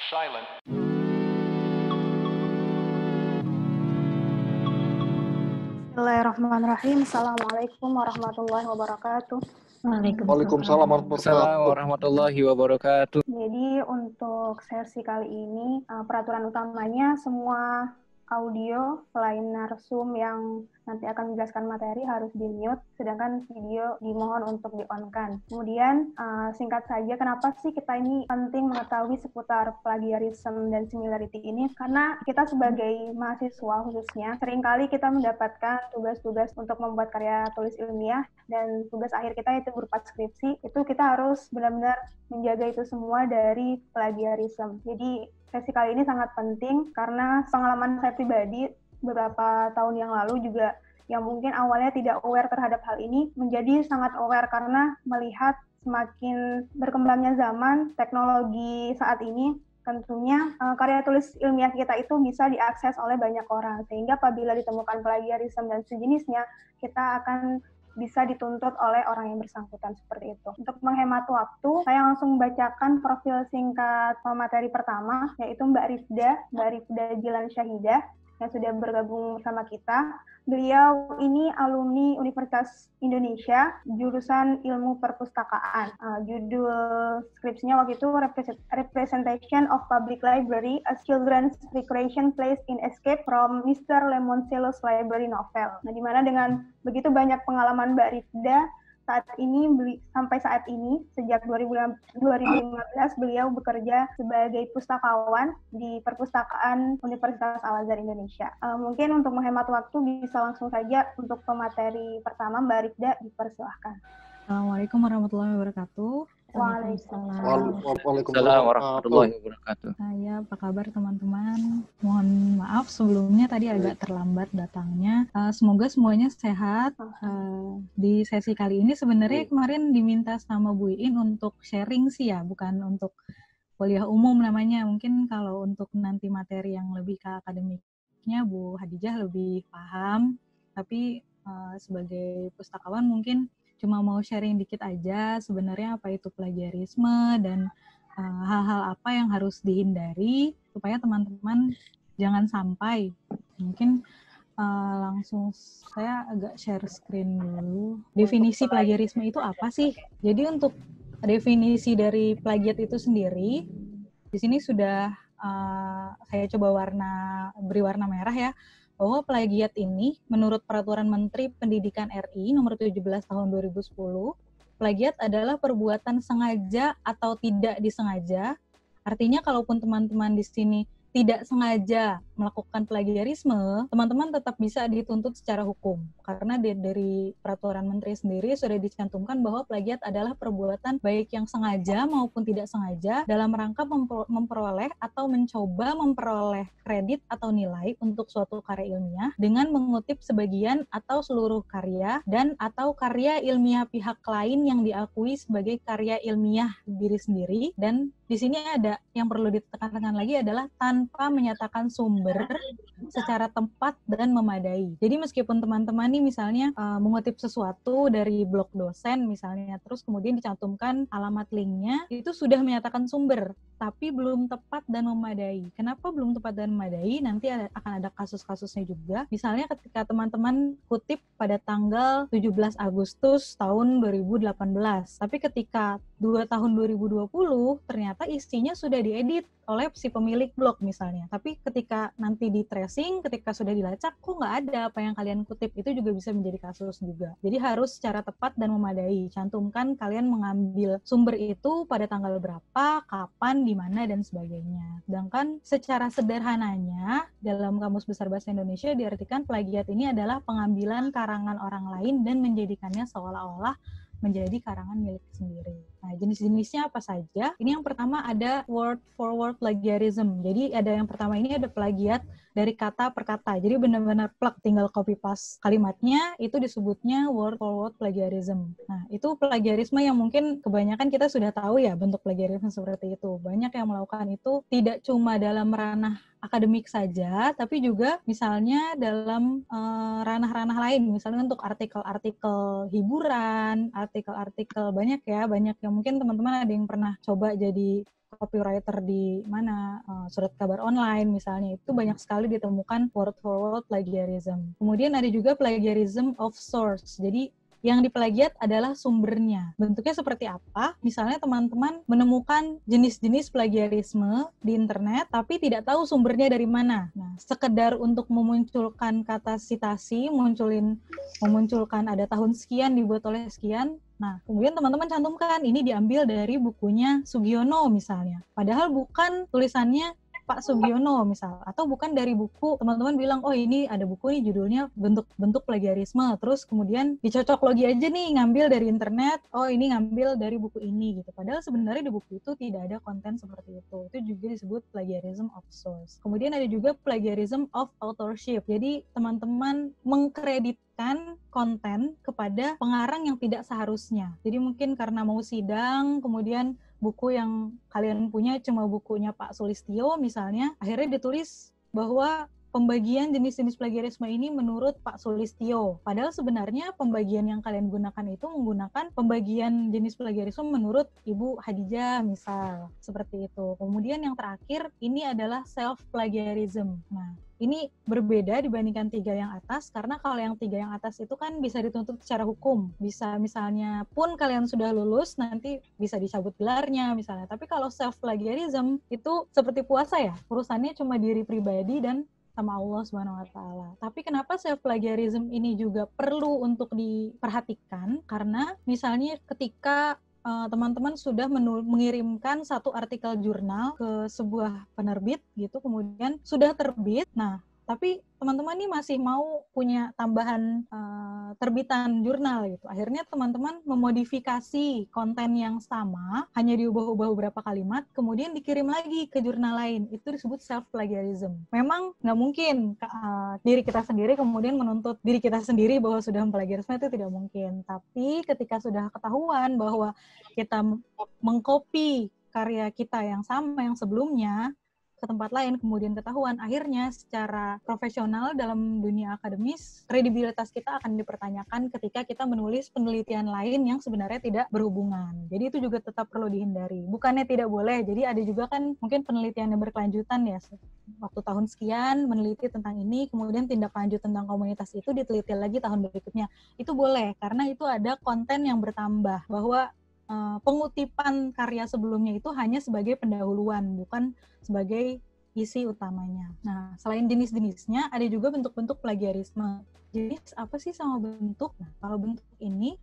silent. Bismillahirrahmanirrahim. Assalamualaikum warahmatullahi wabarakatuh. Waalaikumsalam warahmatullahi wabarakatuh. Jadi untuk sesi kali ini peraturan utamanya semua audio selain narsum yang nanti akan menjelaskan materi harus di-mute, sedangkan video dimohon untuk di-on-kan. Kemudian singkat saja kenapa sih kita ini penting mengetahui seputar plagiarisme dan similarity ini, karena kita sebagai mahasiswa khususnya seringkali kita mendapatkan tugas-tugas untuk membuat karya tulis ilmiah dan tugas akhir kita itu berupa skripsi, itu kita harus benar-benar menjaga itu semua dari plagiarisme. Jadi sesi kali ini sangat penting karena pengalaman saya pribadi beberapa tahun yang lalu juga yang mungkin awalnya tidak aware terhadap hal ini menjadi sangat aware karena melihat semakin berkembangnya zaman, teknologi saat ini tentunya karya tulis ilmiah kita itu bisa diakses oleh banyak orang, sehingga apabila ditemukan plagiarisme dan sejenisnya, kita akan bisa dituntut oleh orang yang bersangkutan seperti itu. Untuk menghemat waktu, saya langsung bacakan profil singkat materi pertama, yaitu Mbak Rifda Jilan Syahidah, yang sudah bergabung bersama kita. Beliau ini alumni Universitas Indonesia, jurusan Ilmu Perpustakaan. Judul skripsinya waktu itu Representation of Public Library as Children's Recreation Place in Escape from Mr. Lemoncello's Library Novel. Nah, di mana dengan begitu banyak pengalaman Mbak Rifda, sampai saat ini, sejak 2015 beliau bekerja sebagai pustakawan di Perpustakaan Universitas Al-Azhar Indonesia. Mungkin untuk menghemat waktu bisa langsung saja untuk pemateri pertama, Mbak Rifda, dipersilahkan. Assalamualaikum warahmatullahi wabarakatuh. Waalaikumsalam warahmatullahi wabarakatuh. Saya, apa kabar teman-teman? Mohon maaf sebelumnya tadi agak terlambat datangnya. Semoga semuanya sehat. Di sesi kali ini sebenarnya kemarin diminta sama Bu Iin untuk sharing sih ya, bukan untuk kuliah umum namanya. Mungkin kalau untuk nanti materi yang lebih ke akademiknya Bu Hadijah lebih paham. Tapi sebagai pustakawan mungkin cuma mau sharing dikit aja sebenarnya apa itu plagiarisme dan hal-hal apa yang harus dihindari supaya teman-teman jangan sampai. Mungkin langsung saya agak share screen dulu. Definisi plagiarisme itu apa sih? Jadi untuk definisi dari plagiat itu sendiri, di sini sudah saya coba beri warna merah ya, bahwa plagiat ini menurut Peraturan Menteri Pendidikan RI nomor 17 tahun 2010, plagiat adalah perbuatan sengaja atau tidak disengaja. Artinya kalaupun teman-teman di sini tidak sengaja melakukan plagiarisme, teman-teman tetap bisa dituntut secara hukum. Karena dari Peraturan Menteri sendiri sudah dicantumkan bahwa plagiat adalah perbuatan baik yang sengaja maupun tidak sengaja dalam rangka memperoleh atau mencoba memperoleh kredit atau nilai untuk suatu karya ilmiah dengan mengutip sebagian atau seluruh karya dan atau karya ilmiah pihak lain yang diakui sebagai karya ilmiah diri sendiri. Dan di sini ada yang perlu ditekankan lagi adalah tanpa menyatakan sumber secara tepat dan memadai. Jadi meskipun teman-teman nih misalnya mengutip sesuatu dari blog dosen misalnya, terus kemudian dicantumkan alamat linknya, itu sudah menyatakan sumber, tapi belum tepat dan memadai. Kenapa belum tepat dan memadai? Nanti akan ada kasus-kasusnya juga. Misalnya ketika teman-teman kutip pada tanggal 17 Agustus tahun 2018, tapi ketika 2 tahun 2020 ternyata isinya sudah diedit oleh si pemilik blog misalnya. Tapi ketika nanti di tracing, ketika sudah dilacak, kok nggak ada apa yang kalian kutip, itu juga bisa menjadi kasus juga. Jadi harus secara tepat dan memadai. Cantumkan kalian mengambil sumber itu pada tanggal berapa, kapan, di mana, dan sebagainya. Sedangkan secara sederhananya, dalam Kamus Besar Bahasa Indonesia diartikan plagiat ini adalah pengambilan karangan orang lain dan menjadikannya seolah-olah menjadi karangan milik sendiri. Nah, jenis-jenisnya apa saja? Ini yang pertama ada word for word plagiarism. Jadi ada yang pertama ini ada plagiat dari kata per kata. Jadi benar-benar plug, tinggal copy paste kalimatnya, itu disebutnya word for word plagiarism. Nah, itu plagiarisme yang mungkin kebanyakan kita sudah tahu ya bentuk plagiarisme seperti itu. Banyak yang melakukan itu tidak cuma dalam ranah akademik saja, tapi juga misalnya dalam ranah-ranah lain, misalnya untuk artikel-artikel hiburan, artikel-artikel banyak yang mungkin teman-teman ada yang pernah coba jadi copywriter di mana, surat kabar online misalnya, itu banyak sekali ditemukan word for word plagiarism. Kemudian ada juga plagiarism of source. Jadi yang diplagiat adalah sumbernya. Bentuknya seperti apa? Misalnya teman-teman menemukan jenis-jenis plagiarisme di internet, tapi tidak tahu sumbernya dari mana. Nah, sekedar untuk memunculkan kata sitasi, memunculkan ada tahun sekian dibuat oleh sekian. Nah, kemudian teman-teman cantumkan ini diambil dari bukunya Sugiono misalnya. Padahal bukan tulisannya Pak Sugiono misal, atau bukan dari buku, teman-teman bilang, oh ini ada buku nih judulnya bentuk plagiarisme, terus kemudian dicocok logi aja nih, ngambil dari internet, oh ini ngambil dari buku ini gitu. Padahal sebenarnya di buku itu tidak ada konten seperti itu. Itu juga disebut plagiarism of source. Kemudian ada juga plagiarism of authorship. Jadi teman-teman mengkreditkan konten kepada pengarang yang tidak seharusnya. Jadi mungkin karena mau sidang, kemudian buku yang kalian punya cuma bukunya Pak Sulistyo misalnya, akhirnya ditulis bahwa pembagian jenis-jenis plagiarisme ini menurut Pak Sulistyo. Padahal sebenarnya pembagian yang kalian gunakan itu menggunakan pembagian jenis plagiarisme menurut Ibu Hadijah misal, seperti itu. Kemudian yang terakhir, ini adalah self-plagiarism. Nah, ini berbeda dibandingkan 3 yang atas, karena kalau yang 3 yang atas itu kan bisa dituntut secara hukum. Bisa misalnya pun kalian sudah lulus, nanti bisa dicabut gelarnya misalnya. Tapi kalau self-plagiarism itu seperti puasa ya, urusannya cuma diri pribadi dan sama Allah Subhanahu wa Ta'ala. Tapi kenapa self-plagiarism ini juga perlu untuk diperhatikan? Karena misalnya ketika teman-teman sudah mengirimkan satu artikel jurnal ke sebuah penerbit gitu, kemudian sudah terbit, nah tapi teman-teman ini masih mau punya tambahan terbitan jurnal gitu. Akhirnya teman-teman memodifikasi konten yang sama, hanya diubah-ubah beberapa kalimat, kemudian dikirim lagi ke jurnal lain. Itu disebut self-plagiarism. Memang nggak mungkin diri kita sendiri kemudian menuntut diri kita sendiri bahwa sudah memplagiarisme, itu tidak mungkin. Tapi ketika sudah ketahuan bahwa kita mengcopy karya kita yang sama yang sebelumnya ke tempat lain, kemudian ketahuan, akhirnya secara profesional dalam dunia akademis, kredibilitas kita akan dipertanyakan ketika kita menulis penelitian lain yang sebenarnya tidak berhubungan. Jadi itu juga tetap perlu dihindari. Bukannya tidak boleh, jadi ada juga kan mungkin penelitian yang berkelanjutan ya, waktu tahun sekian meneliti tentang ini, kemudian tindak lanjut tentang komunitas itu diteliti lagi tahun berikutnya. Itu boleh, karena itu ada konten yang bertambah, bahwa pengutipan karya sebelumnya itu hanya sebagai pendahuluan, bukan sebagai isi utamanya. Nah, selain jenis-jenisnya, ada juga bentuk-bentuk plagiarisme. Jenis apa sih sama bentuk? Nah, kalau bentuk ini,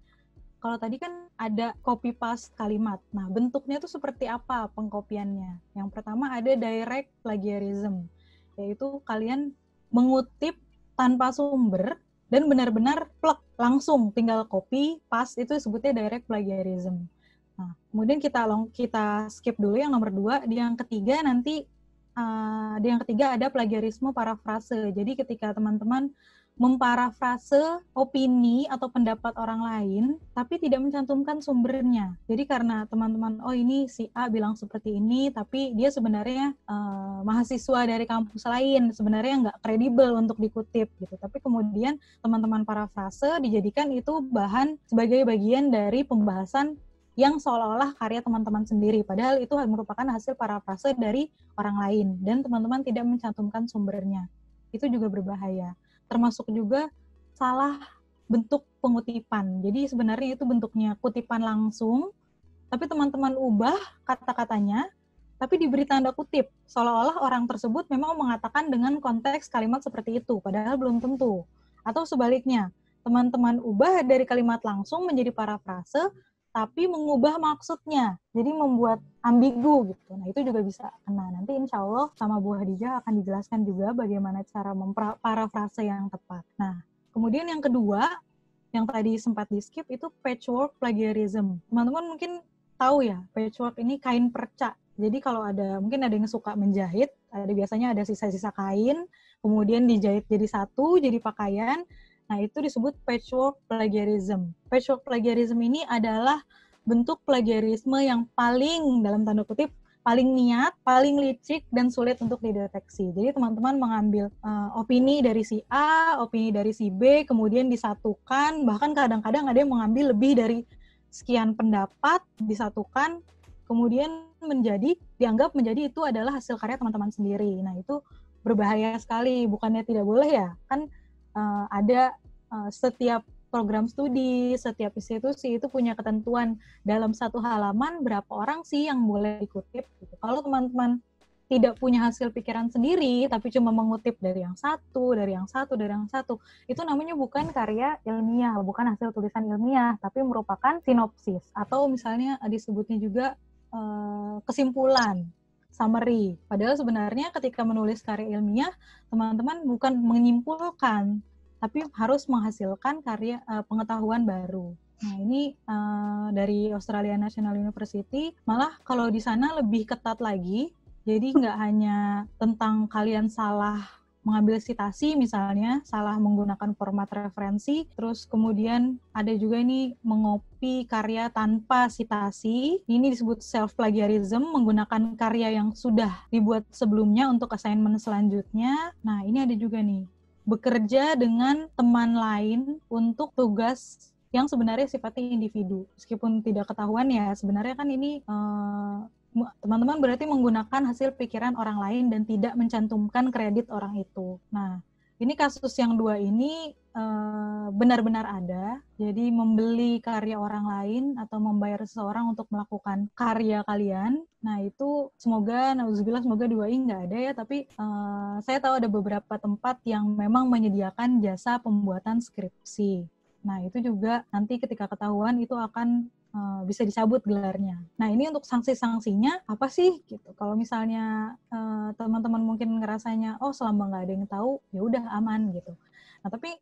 kalau tadi kan ada copy paste kalimat. Nah, bentuknya itu seperti apa pengkopiannya? Yang pertama ada direct plagiarism, yaitu kalian mengutip tanpa sumber dan benar-benar plek langsung tinggal copy paste, itu disebutnya direct plagiarism. Nah, kemudian kita skip dulu yang nomor 2. Di yang ketiga nanti di yang ketiga ada plagiarisme parafrase. Jadi ketika teman-teman memparafrase opini atau pendapat orang lain tapi tidak mencantumkan sumbernya. Jadi karena teman-teman, oh ini si A bilang seperti ini, tapi dia sebenarnya mahasiswa dari kampus lain, sebenarnya nggak kredibel untuk dikutip gitu. Tapi kemudian teman-teman parafrase dijadikan itu bahan sebagai bagian dari pembahasan yang seolah-olah karya teman-teman sendiri, padahal itu merupakan hasil parafrase dari orang lain, dan teman-teman tidak mencantumkan sumbernya. Itu juga berbahaya. Termasuk juga salah bentuk pengutipan. Jadi sebenarnya itu bentuknya kutipan langsung, tapi teman-teman ubah kata-katanya, tapi diberi tanda kutip, seolah-olah orang tersebut memang mengatakan dengan konteks kalimat seperti itu, padahal belum tentu. Atau sebaliknya, teman-teman ubah dari kalimat langsung menjadi parafrase, tapi mengubah maksudnya, jadi membuat ambigu gitu. Nah, itu juga bisa kena. Nanti insya Allah sama Bu Hadijah akan dijelaskan juga bagaimana cara memparafrase yang tepat. Nah, kemudian yang kedua, yang tadi sempat di-skip, itu patchwork plagiarism. Teman-teman mungkin tahu ya, patchwork ini kain perca. Jadi kalau mungkin ada yang suka menjahit, biasanya ada sisa-sisa kain, kemudian dijahit jadi satu, jadi pakaian. Nah, itu disebut patchwork plagiarism. Patchwork plagiarism ini adalah bentuk plagiarisme yang paling, dalam tanda kutip, paling niat, paling licik, dan sulit untuk dideteksi. Jadi teman-teman mengambil opini dari si A, opini dari si B, kemudian disatukan, bahkan kadang-kadang ada yang mengambil lebih dari sekian pendapat, disatukan, kemudian dianggap menjadi itu adalah hasil karya teman-teman sendiri. Nah, itu berbahaya sekali, bukannya tidak boleh ya, kan ada setiap program studi, setiap institusi itu punya ketentuan dalam satu halaman berapa orang sih yang boleh dikutip gitu. Kalau teman-teman tidak punya hasil pikiran sendiri, tapi cuma mengutip dari yang satu, itu namanya bukan karya ilmiah, bukan hasil tulisan ilmiah, tapi merupakan sinopsis, atau misalnya disebutnya juga kesimpulan, summary. Padahal sebenarnya ketika menulis karya ilmiah, teman-teman bukan menyimpulkan, tapi harus menghasilkan karya pengetahuan baru. Nah, ini dari Australian National University, malah kalau di sana lebih ketat lagi, jadi nggak hanya tentang kalian salah mengambil sitasi misalnya, salah menggunakan format referensi, terus kemudian ada juga ini mengopi karya tanpa sitasi, ini disebut self-plagiarism, menggunakan karya yang sudah dibuat sebelumnya untuk assignment selanjutnya. Nah, ini ada juga nih, bekerja dengan teman lain untuk tugas yang sebenarnya sifatnya individu. Meskipun tidak ketahuan ya, sebenarnya kan ini teman-teman berarti menggunakan hasil pikiran orang lain dan tidak mencantumkan kredit orang itu. Nah, ini kasus yang dua ini benar-benar ada. Jadi membeli karya orang lain atau membayar seseorang untuk melakukan karya kalian. Nah, itu semoga di UI nggak ada ya. Tapi saya tahu ada beberapa tempat yang memang menyediakan jasa pembuatan skripsi. Nah, itu juga nanti ketika ketahuan itu akan bisa dicabut gelarnya. Nah, ini untuk sanksi-sanksinya apa sih gitu. Kalau misalnya teman-teman mungkin ngerasanya selama nggak ada yang tahu ya udah aman gitu. Nah, tapi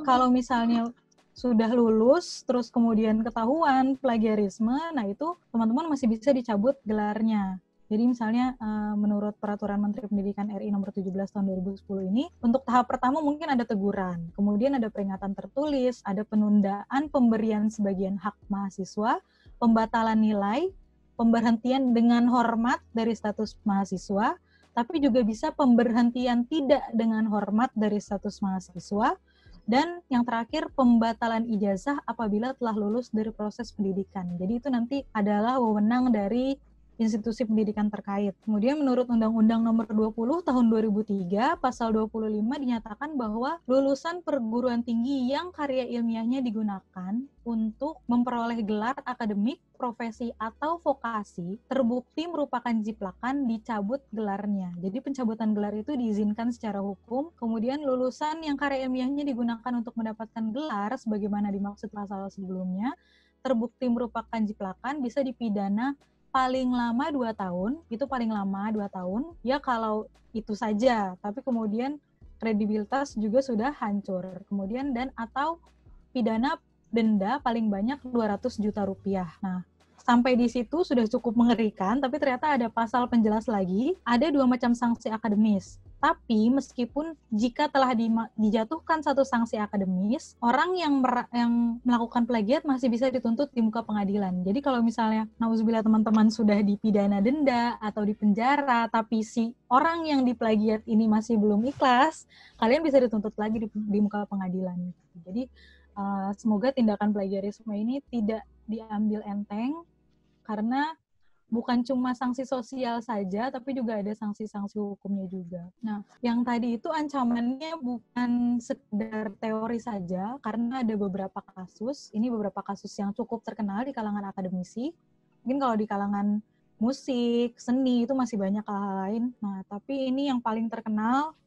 kalau misalnya sudah lulus terus kemudian ketahuan plagiarisme, nah itu teman-teman masih bisa dicabut gelarnya. Jadi misalnya menurut Peraturan Menteri Pendidikan RI nomor 17 tahun 2010 ini, untuk tahap pertama mungkin ada teguran, kemudian ada peringatan tertulis, ada penundaan pemberian sebagian hak mahasiswa, pembatalan nilai, pemberhentian dengan hormat dari status mahasiswa, tapi juga bisa pemberhentian tidak dengan hormat dari status mahasiswa, dan yang terakhir pembatalan ijazah apabila telah lulus dari proses pendidikan. Jadi itu nanti adalah wewenang dari institusi pendidikan terkait. Kemudian menurut Undang-Undang Nomor 20 Tahun 2003, Pasal 25 dinyatakan bahwa lulusan perguruan tinggi yang karya ilmiahnya digunakan untuk memperoleh gelar akademik, profesi, atau vokasi terbukti merupakan jiplakan dicabut gelarnya. Jadi pencabutan gelar itu diizinkan secara hukum. Kemudian lulusan yang karya ilmiahnya digunakan untuk mendapatkan gelar sebagaimana dimaksud pasal sebelumnya terbukti merupakan jiplakan bisa dipidana paling lama 2 tahun, itu paling lama 2 tahun, ya kalau itu saja, tapi kemudian kredibilitas juga sudah hancur. Kemudian dan atau pidana denda paling banyak 200 juta rupiah. Nah, sampai di situ sudah cukup mengerikan, tapi ternyata ada pasal penjelas lagi, ada 2 macam sanksi akademis. Tapi meskipun jika telah dijatuhkan satu sanksi akademis, orang yang melakukan plagiat masih bisa dituntut di muka pengadilan. Jadi kalau misalnya, nauzubillah teman-teman sudah dipidana denda atau dipenjara, tapi si orang yang diplagiat ini masih belum ikhlas, kalian bisa dituntut lagi di muka pengadilan. Jadi semoga tindakan plagiarisme ini tidak diambil enteng, karena bukan cuma sanksi sosial saja, tapi juga ada sanksi-sanksi hukumnya juga. Nah, yang tadi itu ancamannya bukan sekedar teori saja, karena ada beberapa kasus, ini beberapa kasus yang cukup terkenal di kalangan akademisi. Mungkin kalau di kalangan musik, seni, itu masih banyak hal-hal lain. Nah, tapi ini yang paling terkenal,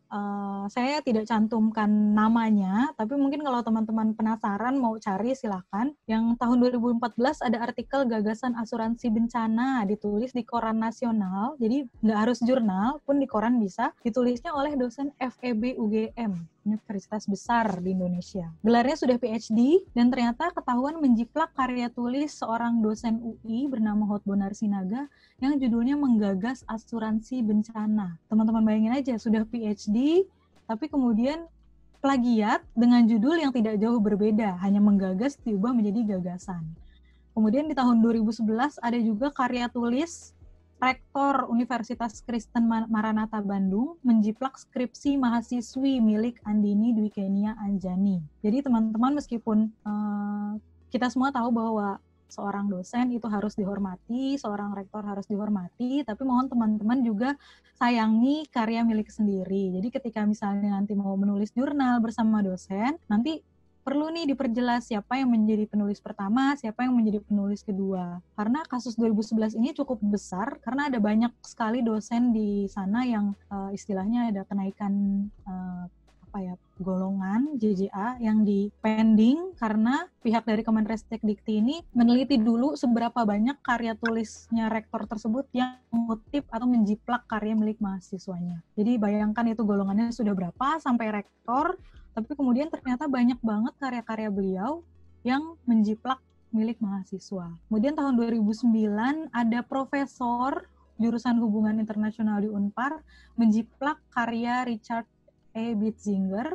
saya tidak cantumkan namanya, tapi mungkin kalau teman-teman penasaran mau cari silahkan. Yang tahun 2014 ada artikel gagasan asuransi bencana ditulis di koran nasional, jadi nggak harus jurnal pun di koran bisa, ditulisnya oleh dosen FEB UGM, universitas besar di Indonesia. Gelarnya sudah PhD dan ternyata ketahuan menjiplak karya tulis seorang dosen UI bernama Hotbonar Sinaga yang judulnya menggagas asuransi bencana. Teman-teman bayangin aja, sudah PhD, tapi kemudian plagiat dengan judul yang tidak jauh berbeda, hanya menggagas diubah menjadi gagasan. Kemudian di tahun 2011 ada juga karya tulis Rektor Universitas Kristen Maranatha Bandung menjiplak skripsi mahasiswi milik Andini Dwi Kenia Anjani. Jadi teman-teman, meskipun kita semua tahu bahwa seorang dosen itu harus dihormati, seorang rektor harus dihormati, tapi mohon teman-teman juga sayangi karya milik sendiri. Jadi ketika misalnya nanti mau menulis jurnal bersama dosen, nanti perlu nih diperjelas siapa yang menjadi penulis pertama, siapa yang menjadi penulis kedua. Karena kasus 2011 ini cukup besar, karena ada banyak sekali dosen di sana yang istilahnya ada kenaikan golongan JJA yang di pending karena pihak dari Kemenristek-Dikti ini meneliti dulu seberapa banyak karya tulisnya rektor tersebut yang mengutip atau menjiplak karya milik mahasiswanya. Jadi bayangkan itu golongannya sudah berapa sampai rektor, tapi kemudian ternyata banyak banget karya-karya beliau yang menjiplak milik mahasiswa. Kemudian tahun 2009 ada profesor jurusan hubungan internasional di Unpar menjiplak karya Richard E. Bitzinger.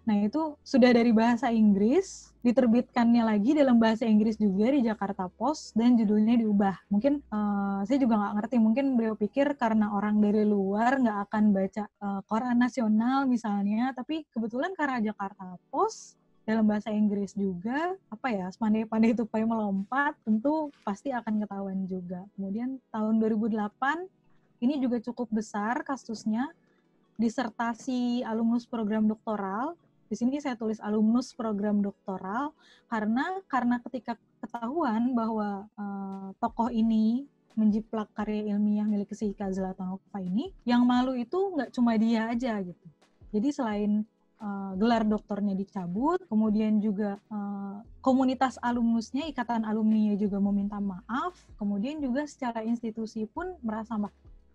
Nah, itu sudah dari bahasa Inggris, diterbitkannya lagi dalam bahasa Inggris juga di Jakarta Post, dan judulnya diubah. Mungkin saya juga nggak ngerti, mungkin beliau pikir karena orang dari luar nggak akan baca koran nasional misalnya, tapi kebetulan karena Jakarta Post, dalam bahasa Inggris juga, sepandai-pandai tupai melompat, tentu pasti akan ketahuan juga. Kemudian tahun 2008, ini juga cukup besar kasusnya, disertasi alumnus program doktoral. Di sini saya tulis alumnus program doktoral karena ketika ketahuan bahwa tokoh ini menjiplak karya ilmiah milik Sika Zlatanova ini, yang malu itu nggak cuma dia aja gitu. Jadi selain gelar doktornya dicabut, kemudian juga komunitas alumnusnya, ikatan alumninya juga meminta maaf, kemudian juga secara institusi pun merasa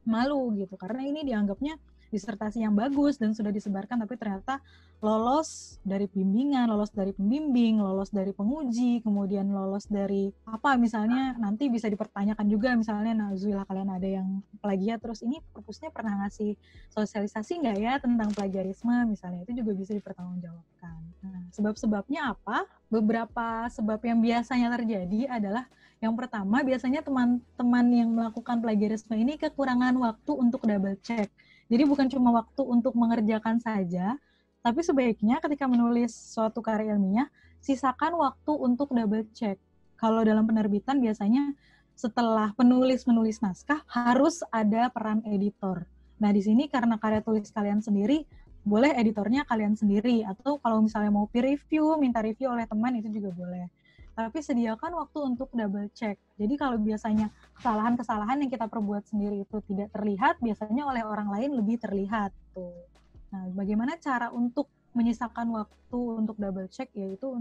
malu gitu, karena ini dianggapnya disertasi yang bagus dan sudah disebarkan, tapi ternyata lolos dari bimbingan, lolos dari pembimbing, lolos dari penguji, kemudian lolos dari misalnya nanti bisa dipertanyakan juga, misalnya nauzubillah kalian ada yang plagiat, terus ini perpusnya pernah ngasih sosialisasi nggak ya tentang plagiarisme misalnya, itu juga bisa dipertanggungjawabkan. Nah, sebab-sebabnya apa? Beberapa sebab yang biasanya terjadi adalah yang pertama, biasanya teman-teman yang melakukan plagiarisme ini kekurangan waktu untuk double check. Jadi bukan cuma waktu untuk mengerjakan saja, tapi sebaiknya ketika menulis suatu karya ilmiah, sisakan waktu untuk double check. Kalau dalam penerbitan biasanya setelah penulis menulis naskah, harus ada peran editor. Nah, di sini karena karya tulis kalian sendiri, boleh editornya kalian sendiri. Atau kalau misalnya mau peer review, minta review oleh teman, itu juga boleh. Tapi sediakan waktu untuk double check. Jadi kalau biasanya kesalahan-kesalahan yang kita perbuat sendiri itu tidak terlihat, biasanya oleh orang lain lebih terlihat. Tuh. Nah, bagaimana cara untuk menyisakan waktu untuk double check, yaitu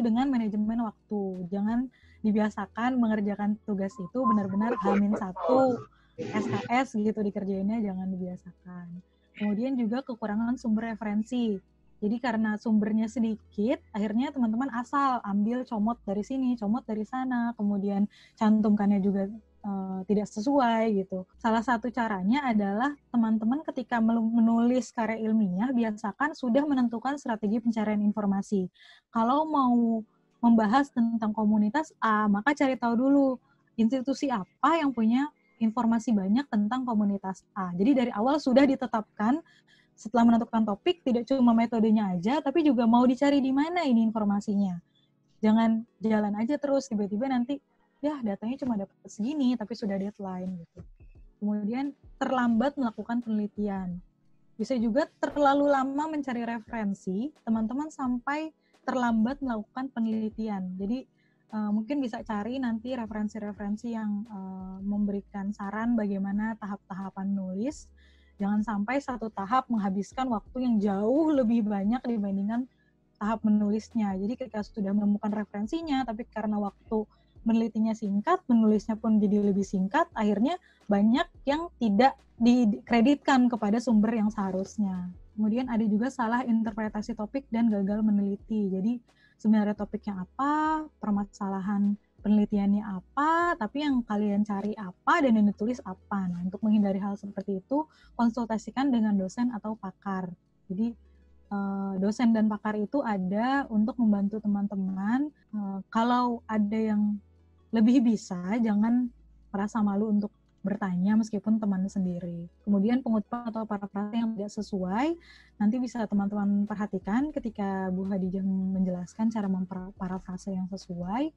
dengan manajemen waktu. Jangan dibiasakan mengerjakan tugas itu benar-benar H-1 SKS gitu dikerjainnya, jangan dibiasakan. Kemudian juga kekurangan sumber referensi. Jadi karena sumbernya sedikit, akhirnya teman-teman asal ambil comot dari sini, comot dari sana, kemudian cantumkannya juga tidak sesuai gitu. Salah satu caranya adalah teman-teman ketika menulis karya ilmiah, biasakan sudah menentukan strategi pencarian informasi. Kalau mau membahas tentang komunitas A, maka cari tahu dulu institusi apa yang punya informasi banyak tentang komunitas A. Jadi dari awal sudah ditetapkan, setelah menentukan topik, tidak cuma metodenya aja, tapi juga mau dicari di mana ini informasinya. Jangan jalan aja terus, tiba-tiba nanti, ya datanya cuma dapat segini, tapi sudah deadline gitu. Kemudian terlambat melakukan penelitian. Bisa juga terlalu lama mencari referensi, teman-teman sampai terlambat melakukan penelitian. Jadi mungkin bisa cari nanti referensi-referensi yang memberikan saran bagaimana tahap-tahapan nulis. Jangan sampai satu tahap menghabiskan waktu yang jauh lebih banyak dibandingkan tahap menulisnya. Jadi ketika sudah menemukan referensinya, tapi karena waktu menelitinya singkat, menulisnya pun jadi lebih singkat, akhirnya banyak yang tidak dikreditkan kepada sumber yang seharusnya. Kemudian ada juga salah interpretasi topik dan gagal meneliti. Jadi sebenarnya topiknya apa, permasalahan penelitiannya apa, tapi yang kalian cari apa dan yang ditulis apa. Nah, untuk menghindari hal seperti itu, konsultasikan dengan dosen atau pakar. Jadi dosen dan pakar itu ada untuk membantu teman-teman. Kalau ada yang lebih bisa, jangan merasa malu untuk bertanya meskipun teman sendiri. Kemudian pengutip atau parafrase yang tidak sesuai, nanti bisa teman-teman perhatikan ketika Bu Hadijah menjelaskan cara memparafrase yang sesuai.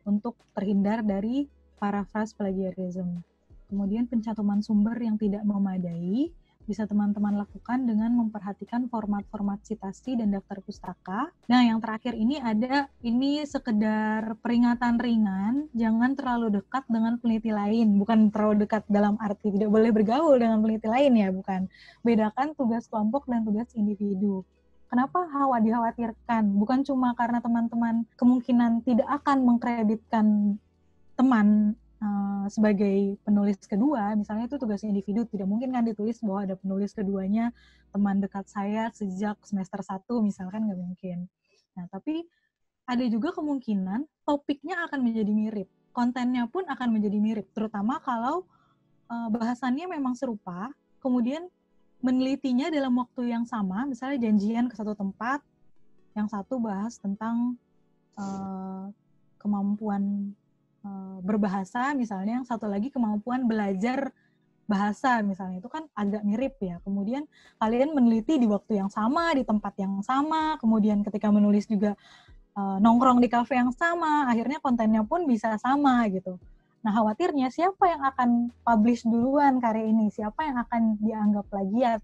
untuk terhindar dari paraphrase plagiarism. Kemudian pencantuman sumber yang tidak memadai bisa teman-teman lakukan dengan memperhatikan format-format citasi dan daftar pustaka. Nah, yang terakhir ini sekedar peringatan ringan, jangan terlalu dekat dengan peneliti lain. Bukan terlalu dekat dalam arti tidak boleh bergaul dengan peneliti lain ya, bukan. Bedakan tugas kelompok dan tugas individu. Kenapa dikhawatirkan? Bukan cuma karena teman-teman kemungkinan tidak akan mengkreditkan teman sebagai penulis kedua, misalnya itu tugas individu, tidak mungkin kan ditulis bahwa ada penulis keduanya teman dekat saya sejak semester 1 misalkan, nggak mungkin. Nah, tapi ada juga kemungkinan topiknya akan menjadi mirip, kontennya pun akan menjadi mirip, terutama kalau bahasannya memang serupa, kemudian menelitinya dalam waktu yang sama, misalnya janjian ke satu tempat, yang satu bahas tentang kemampuan berbahasa misalnya, yang satu lagi kemampuan belajar bahasa misalnya, itu kan agak mirip ya. Kemudian kalian meneliti di waktu yang sama, di tempat yang sama, kemudian ketika menulis juga nongkrong di kafe yang sama, akhirnya kontennya pun bisa sama gitu. Nah, khawatirnya siapa yang akan publish duluan karya ini, siapa yang akan dianggap plagiat,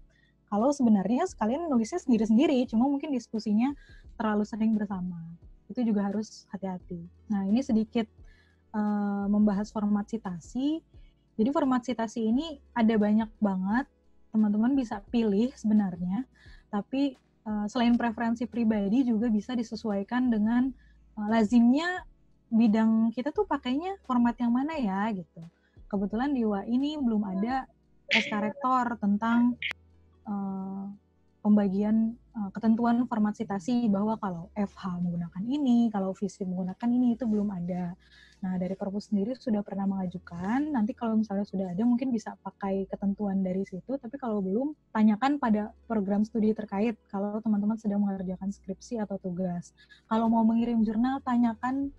kalau sebenarnya sekalian nulisnya sendiri-sendiri, cuma mungkin diskusinya terlalu sering bersama. Itu juga harus hati-hati. Nah, ini sedikit membahas format citasi. Jadi format citasi ini ada banyak banget, teman-teman bisa pilih sebenarnya, tapi selain preferensi pribadi juga bisa disesuaikan dengan lazimnya bidang kita tuh pakainya format yang mana ya gitu. Kebetulan di UI ini belum ada SK Rektor tentang pembagian ketentuan format citasi bahwa kalau FH menggunakan ini, kalau FISIP menggunakan ini, itu belum ada. Nah, dari Perpus sendiri sudah pernah mengajukan, nanti kalau misalnya sudah ada mungkin bisa pakai ketentuan dari situ, tapi kalau belum, tanyakan pada program studi terkait kalau teman-teman sedang mengerjakan skripsi atau tugas. Kalau mau mengirim jurnal, tanyakan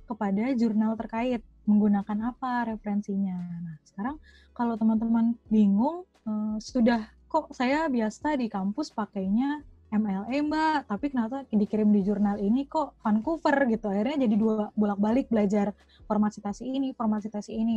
kepada jurnal terkait, menggunakan apa referensinya. Nah, sekarang kalau teman-teman bingung, sudah kok saya biasa di kampus pakainya MLA Mbak, tapi kenapa dikirim di jurnal ini kok Vancouver gitu. Akhirnya jadi dua bolak-balik belajar format citasi ini.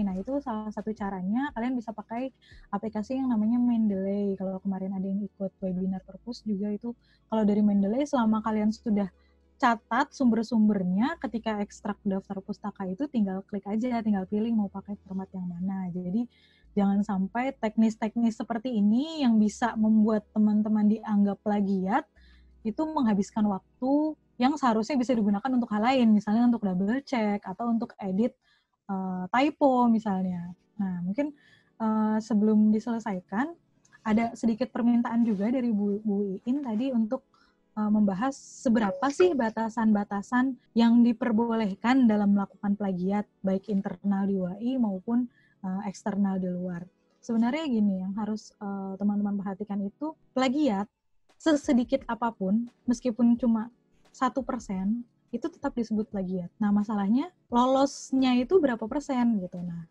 Nah, itu salah satu caranya kalian bisa pakai aplikasi yang namanya Mendeley. Kalau kemarin ada yang ikut webinar Perpus juga itu, kalau dari Mendeley selama kalian sudah catat sumber-sumbernya, ketika ekstrak daftar pustaka itu tinggal klik aja, tinggal pilih mau pakai format yang mana. Jadi jangan sampai teknis-teknis seperti ini yang bisa membuat teman-teman dianggap plagiat itu menghabiskan waktu yang seharusnya bisa digunakan untuk hal lain, misalnya untuk double check atau untuk edit typo misalnya. Nah, mungkin sebelum diselesaikan, ada sedikit permintaan juga dari Bu Iin tadi untuk membahas seberapa sih batasan-batasan yang diperbolehkan dalam melakukan plagiat, baik internal di UI maupun eksternal di luar. Sebenarnya gini, yang harus teman-teman perhatikan itu, plagiat sesedikit apapun, meskipun cuma 1%, itu tetap disebut plagiat. Nah, masalahnya lolosnya itu berapa persen gitu. Nah,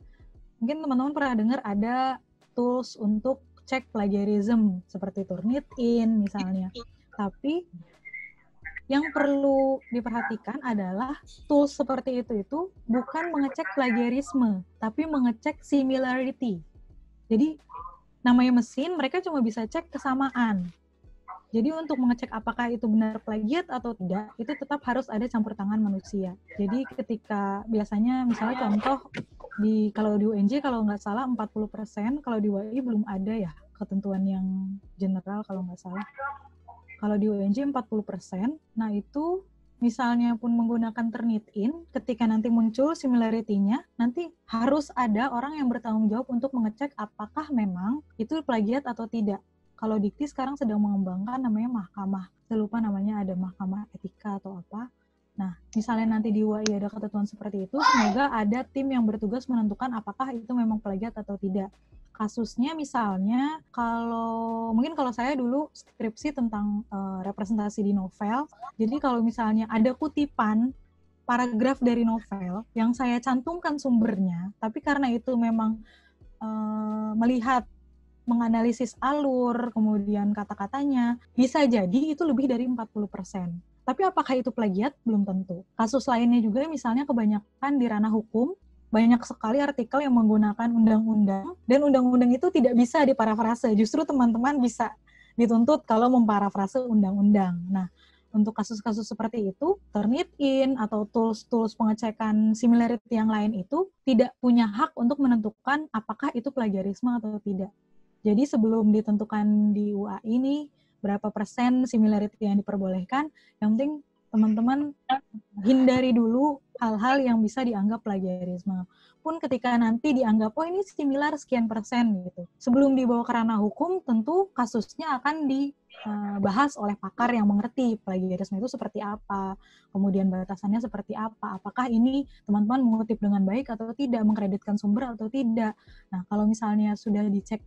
mungkin teman-teman pernah dengar ada tools untuk cek plagiarism seperti Turnitin misalnya. Tapi yang perlu diperhatikan adalah tools seperti itu bukan mengecek plagiarisme, tapi mengecek similarity. Jadi namanya mesin, mereka cuma bisa cek kesamaan. Jadi untuk mengecek apakah itu benar plagiat atau tidak, itu tetap harus ada campur tangan manusia. Jadi ketika biasanya misalnya contoh kalau di UNJ kalau nggak salah 40%, kalau di UI belum ada ya ketentuan yang general kalau nggak salah. Kalau di UNJ 40%, nah itu misalnya pun menggunakan Turnitin, ketika nanti muncul similarity-nya, nanti harus ada orang yang bertanggung jawab untuk mengecek apakah memang itu plagiat atau tidak. Kalau Dikti sekarang sedang mengembangkan namanya mahkamah, saya lupa namanya, ada mahkamah etika atau apa. Nah, misalnya nanti di UI ada ketentuan seperti itu, semoga ada tim yang bertugas menentukan apakah itu memang plagiat atau tidak. Kasusnya misalnya, mungkin kalau saya dulu skripsi tentang representasi di novel, jadi kalau misalnya ada kutipan paragraf dari novel yang saya cantumkan sumbernya, tapi karena itu memang menganalisis alur, kemudian kata-katanya, bisa jadi itu lebih dari 40%. Tapi apakah itu plagiat? Belum tentu. Kasus lainnya juga misalnya kebanyakan di ranah hukum, banyak sekali artikel yang menggunakan undang-undang, dan undang-undang itu tidak bisa diparafrase. Justru teman-teman bisa dituntut kalau memparafrase undang-undang. Nah, untuk kasus-kasus seperti itu, Turnitin atau tools-tools pengecekan similarity yang lain itu tidak punya hak untuk menentukan apakah itu plagiarisme atau tidak. Jadi sebelum ditentukan di UA ini, berapa persen similarity yang diperbolehkan, yang penting teman-teman hindari dulu hal-hal yang bisa dianggap plagiarisme. Pun ketika nanti dianggap, oh ini similar sekian persen gitu. Sebelum dibawa ke ranah hukum, tentu kasusnya akan dibahas oleh pakar yang mengerti plagiarisme itu seperti apa, kemudian batasannya seperti apa, apakah ini teman-teman mengutip dengan baik atau tidak, mengkreditkan sumber atau tidak. Nah, kalau misalnya sudah dicek,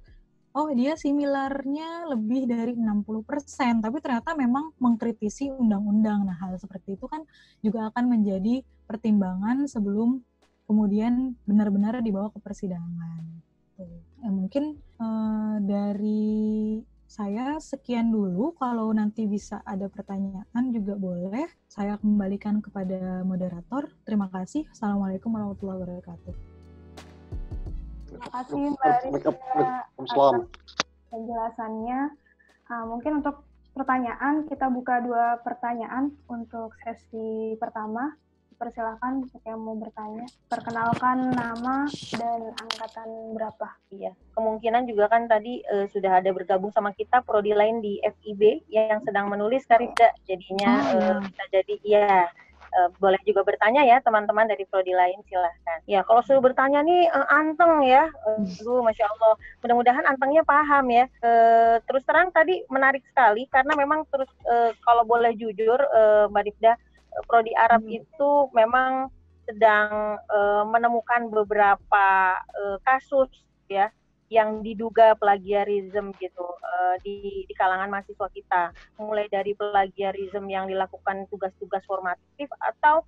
oh dia similarnya lebih dari 60%, tapi ternyata memang mengkritisi undang-undang. Nah, hal seperti itu kan juga akan menjadi pertimbangan sebelum kemudian benar-benar dibawa ke persidangan. Mungkin dari saya sekian dulu. Kalau nanti bisa ada pertanyaan juga boleh. Saya kembalikan kepada moderator. Terima kasih. Assalamualaikum warahmatullahi wabarakatuh. Terima kasih Mbak Rizka atas penjelasannya. Mungkin untuk pertanyaan, kita buka 2 pertanyaan untuk sesi pertama. Persilakan jika yang mau bertanya. Perkenalkan nama dan angkatan berapa. Iya, kemungkinan juga kan tadi sudah ada bergabung sama kita prodi lain di FIB yang sedang menulis Karifda. Jadinya bisa jadi boleh juga bertanya ya teman-teman dari prodi lain, silahkan. Ya, kalau suruh bertanya nih anteng ya. Masya Allah. Mudah-mudahan antengnya paham ya. Terus terang tadi menarik sekali karena memang terus kalau boleh jujur Mbak Rifda, prodi Arab itu memang sedang menemukan beberapa kasus ya yang diduga plagiarisme gitu di kalangan mahasiswa kita, mulai dari plagiarisme yang dilakukan tugas-tugas formatif atau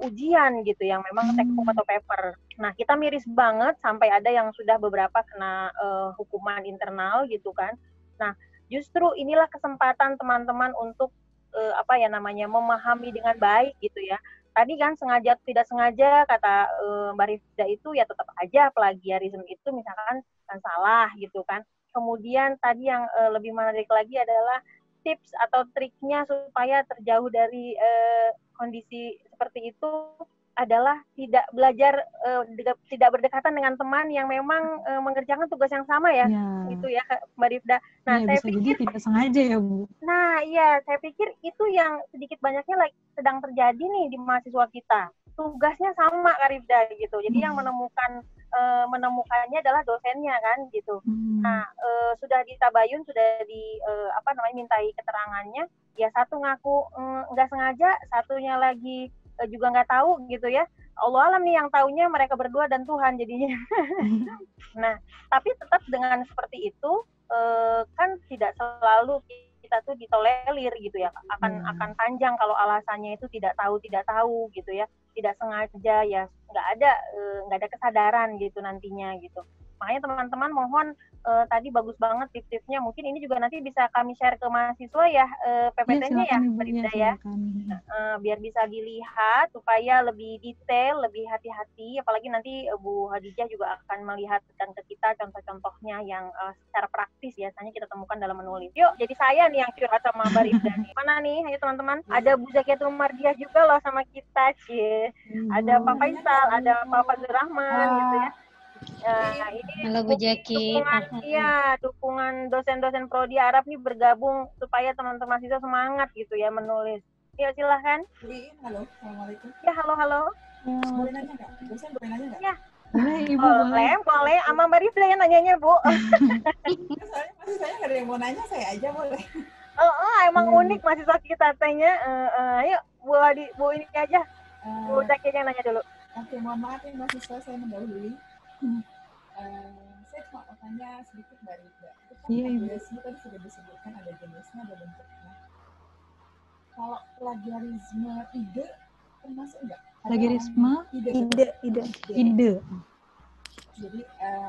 ujian gitu yang memang take home atau paper. Nah, kita miris banget sampai ada yang sudah beberapa kena hukuman internal gitu kan. Nah, justru inilah kesempatan teman-teman untuk memahami dengan baik gitu ya. Tadi kan sengaja tidak sengaja kata Mbak Rifda itu ya tetap aja plagiarisme itu misalkan kan salah gitu kan. Kemudian tadi yang lebih menarik lagi adalah tips atau triknya supaya terjauh dari kondisi seperti itu adalah tidak belajar tidak berdekatan dengan teman yang memang mengerjakan tugas yang sama ya. Gitu ya Mbak Rifda. Nah, saya bisa pikir jadi tidak sengaja ya Bu. Nah, iya, saya pikir itu yang sedikit banyaknya sedang terjadi nih di mahasiswa kita. Tugasnya sama Kak Rifda gitu. Jadi yang menemukannya adalah dosennya kan gitu. Nah, sudah ditabayun, sudah mintai keterangannya. Ya satu ngaku nggak sengaja, satunya lagi juga nggak tahu gitu ya. Allah alam nih yang taunya mereka berdua dan Tuhan jadinya. Nah, tapi tetap dengan seperti itu kan tidak selalu kita tuh ditolerir gitu ya, akan panjang kalau alasannya itu tidak tahu gitu ya, tidak sengaja ya, nggak ada kesadaran gitu nantinya gitu. Makanya teman-teman mohon tadi bagus banget tips-tipsnya, mungkin ini juga nanti bisa kami share ke mahasiswa ya PPT-nya ya Mbak ya, biar bisa dilihat supaya lebih detail, lebih hati-hati, apalagi nanti Bu Hadijah juga akan melihatkan ke kita contoh-contohnya yang secara praktis biasanya kita temukan dalam menulis. Yuk, jadi saya nih yang curhat sama Mbak Rifda nih. Mana nih, ayo teman-teman, ada Bu Zakiatul Mardiah juga loh sama kita, ada Pak Faisal, ada Pak Fazlur Rahman gitu ya. Ini halo Bu Jaki. Dukungan dosen-dosen prodi Arab nih bergabung supaya teman-teman mahasiswa semangat gitu ya menulis. Yuk silahkan. Halo, assalamualaikum. Ya halo. Boleh nanya nggak? Dosen boleh nanya nggak? Ya. Boleh. Sama Mbak Rifda yang nanyanya Bu. Soalnya masih saya nggak ada yang mau nanya, saya aja boleh. Emang unik mahasiswa kita tanya. Yuk Bu ini aja. Bu Zaki yang nanya dulu. Oke, mohon maaf ya mahasiswa saya mendahului. Saya cuma mau tanya sedikit Mbak Rifda. Itu kan plagiarisme tadi sudah disebutkan ada jenisnya, ada bentuknya. Kalau plagiarisme ide termasuk enggak? Plagiarisme ide. Jadi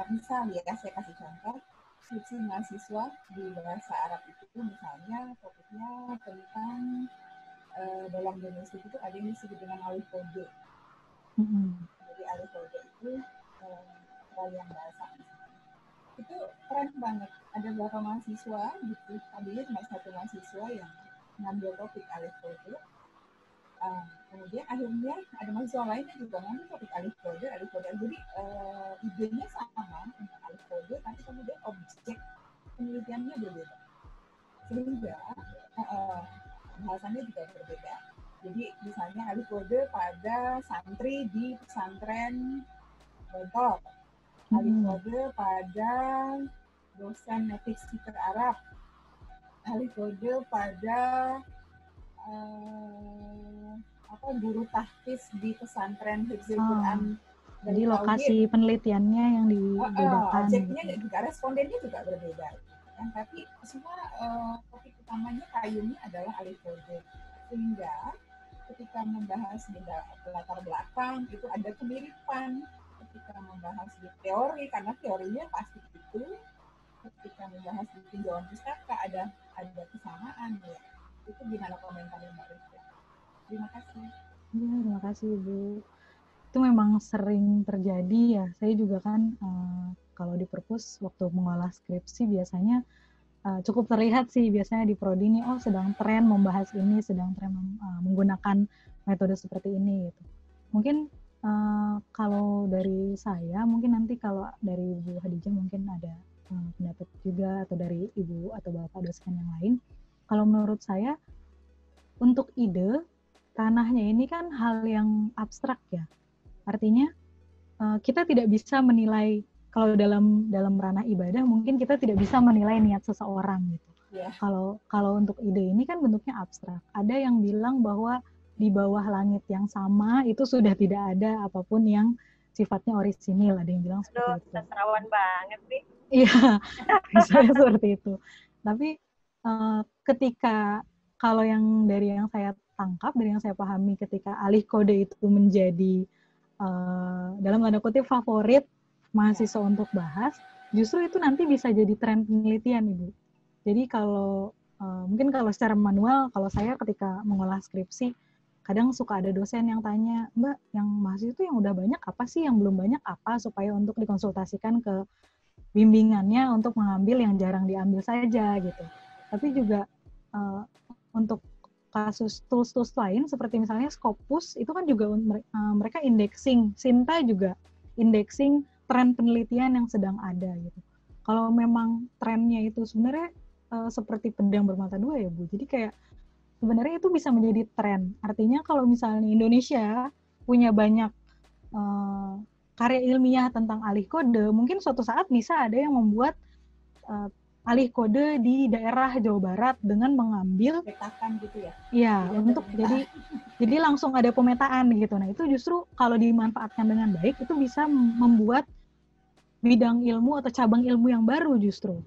misal ya, saya kasih contoh skripsi mahasiswa di bahasa Arab itu misalnya topiknya tentang dalam domestik itu ada yang disebut dengan alih kode. Jadi alih kode itu peralihan bahasa. Itu keren banget. Ada beberapa mahasiswa gitu, tadinya cuma satu mahasiswa yang ngambil topik alih kode. Kemudian akhirnya ada mahasiswa lainnya juga ngambil topik alih kode. Jadi idenya sama tentang alih kode, tapi kemudian objek penelitiannya berbeda. Sehingga bahasannya juga berbeda. Jadi misalnya alih kode pada santri di pesantren Bontor, alih kode pada dosen native speaker Arab, alih kode pada guru tahfiz di pesantren Hifzul Quran. Jadi lokasi penelitiannya yang dibedakan. Objeknya juga, respondennya juga berbeda. Kan? Tapi semua topik utamanya kayunya adalah alih kode. Sehingga ketika membahas di latar belakang itu ada kemiripan. Ketika membahas di teori, karena teorinya pasti itu. Ketika membahas di tinjauan pustaka ada kesamaan. Ya. Itu gimana komentarnya Mbak Rizka? Terima kasih. Ya, terima kasih Ibu. Itu memang sering terjadi ya. Saya juga kan kalau di perpus waktu mengolah skripsi biasanya cukup terlihat sih biasanya di prodi ini sedang tren membahas ini, sedang tren menggunakan metode seperti ini gitu. Mungkin kalau dari saya, mungkin nanti kalau dari Ibu Hadijah mungkin ada pendapat juga, atau dari Ibu atau Bapak dosen yang lain. Kalau menurut saya untuk ide ranahnya ini kan hal yang abstrak ya. Artinya kita tidak bisa menilai. Kalau dalam ranah ibadah mungkin kita tidak bisa menilai niat seseorang gitu. Yeah. Kalau untuk ide ini kan bentuknya abstrak. Ada yang bilang bahwa di bawah langit yang sama itu sudah tidak ada apapun yang sifatnya orisinil. Ada yang bilang seperti itu. Sasrawan banget sih. Iya, misalnya seperti itu. Tapi ketika kalau yang dari yang saya tangkap, dari yang saya pahami ketika alih kode itu menjadi dalam tanda kutip favorit mahasiswa untuk bahas, justru itu nanti bisa jadi tren penelitian, Ibu. Jadi kalau mungkin kalau secara manual, kalau saya ketika mengolah skripsi, kadang suka ada dosen yang tanya, Mbak, yang mahasiswa itu yang udah banyak apa sih, yang belum banyak apa, supaya untuk dikonsultasikan ke bimbingannya untuk mengambil yang jarang diambil saja gitu. Tapi juga untuk kasus tools-tools lain seperti misalnya Scopus itu kan juga mereka indexing, Sinta juga indexing tren penelitian yang sedang ada gitu. Kalau memang trennya itu sebenarnya seperti pedang bermata dua ya Bu. Jadi kayak sebenarnya itu bisa menjadi tren. Artinya kalau misalnya Indonesia punya banyak karya ilmiah tentang alih kode, mungkin suatu saat bisa ada yang membuat alih kode di daerah Jawa Barat dengan mengambil petakan gitu ya. Iya, untuk jadi langsung ada pemetaan gitu. Nah, itu justru kalau dimanfaatkan dengan baik itu bisa membuat bidang ilmu atau cabang ilmu yang baru justru.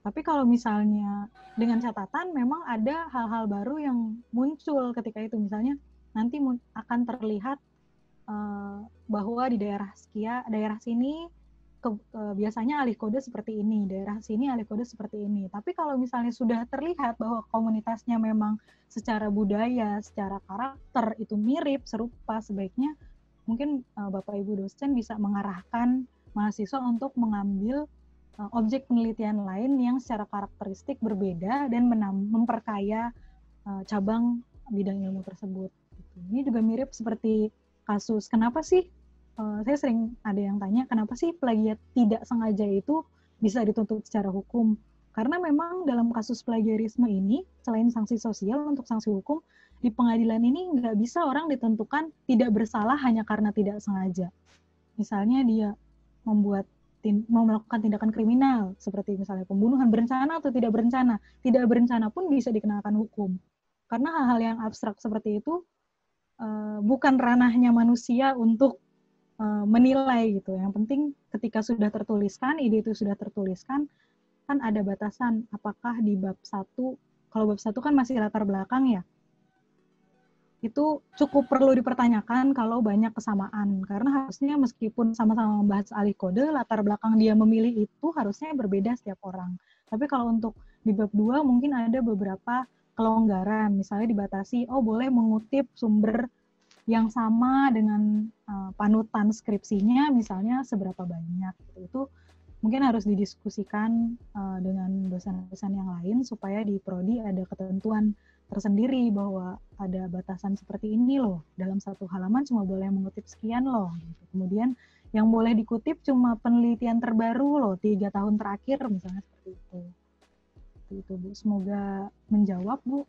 Tapi kalau misalnya dengan catatan memang ada hal-hal baru yang muncul ketika itu, misalnya nanti akan terlihat bahwa di daerah sini biasanya alih kode seperti ini, daerah sini alih kode seperti ini. Tapi kalau misalnya sudah terlihat bahwa komunitasnya memang secara budaya, secara karakter itu mirip, serupa, sebaiknya mungkin Bapak Ibu dosen bisa mengarahkan mahasiswa untuk mengambil objek penelitian lain yang secara karakteristik berbeda dan memperkaya cabang bidang ilmu tersebut. Ini juga mirip seperti kasus, kenapa sih saya sering ada yang tanya, kenapa sih plagiat tidak sengaja itu bisa dituntut secara hukum? Karena memang dalam kasus plagiarisme ini, selain sanksi sosial untuk sanksi hukum, di pengadilan ini nggak bisa orang ditentukan tidak bersalah hanya karena tidak sengaja. Misalnya dia mau melakukan tindakan kriminal, seperti misalnya pembunuhan berencana atau tidak berencana. Tidak berencana pun bisa dikenakan hukum. Karena hal-hal yang abstrak seperti itu bukan ranahnya manusia untuk menilai gitu. Yang penting ketika sudah tertuliskan, ide itu sudah tertuliskan, kan ada batasan apakah di bab 1, kalau bab 1 kan masih latar belakang ya, itu cukup perlu dipertanyakan kalau banyak kesamaan, karena harusnya meskipun sama-sama membahas alih kode, latar belakang dia memilih itu harusnya berbeda setiap orang. Tapi kalau untuk di bab 2 mungkin ada beberapa kelonggaran, misalnya dibatasi, boleh mengutip sumber yang sama dengan panutan skripsinya, misalnya seberapa banyak. Itu mungkin harus didiskusikan dengan dosen-dosen yang lain supaya di prodi ada ketentuan tersendiri bahwa ada batasan seperti ini loh. Dalam satu halaman cuma boleh mengutip sekian loh. Gitu. Kemudian yang boleh dikutip cuma penelitian terbaru loh, 3 tahun terakhir misalnya seperti itu. Itu Bu, semoga menjawab Bu.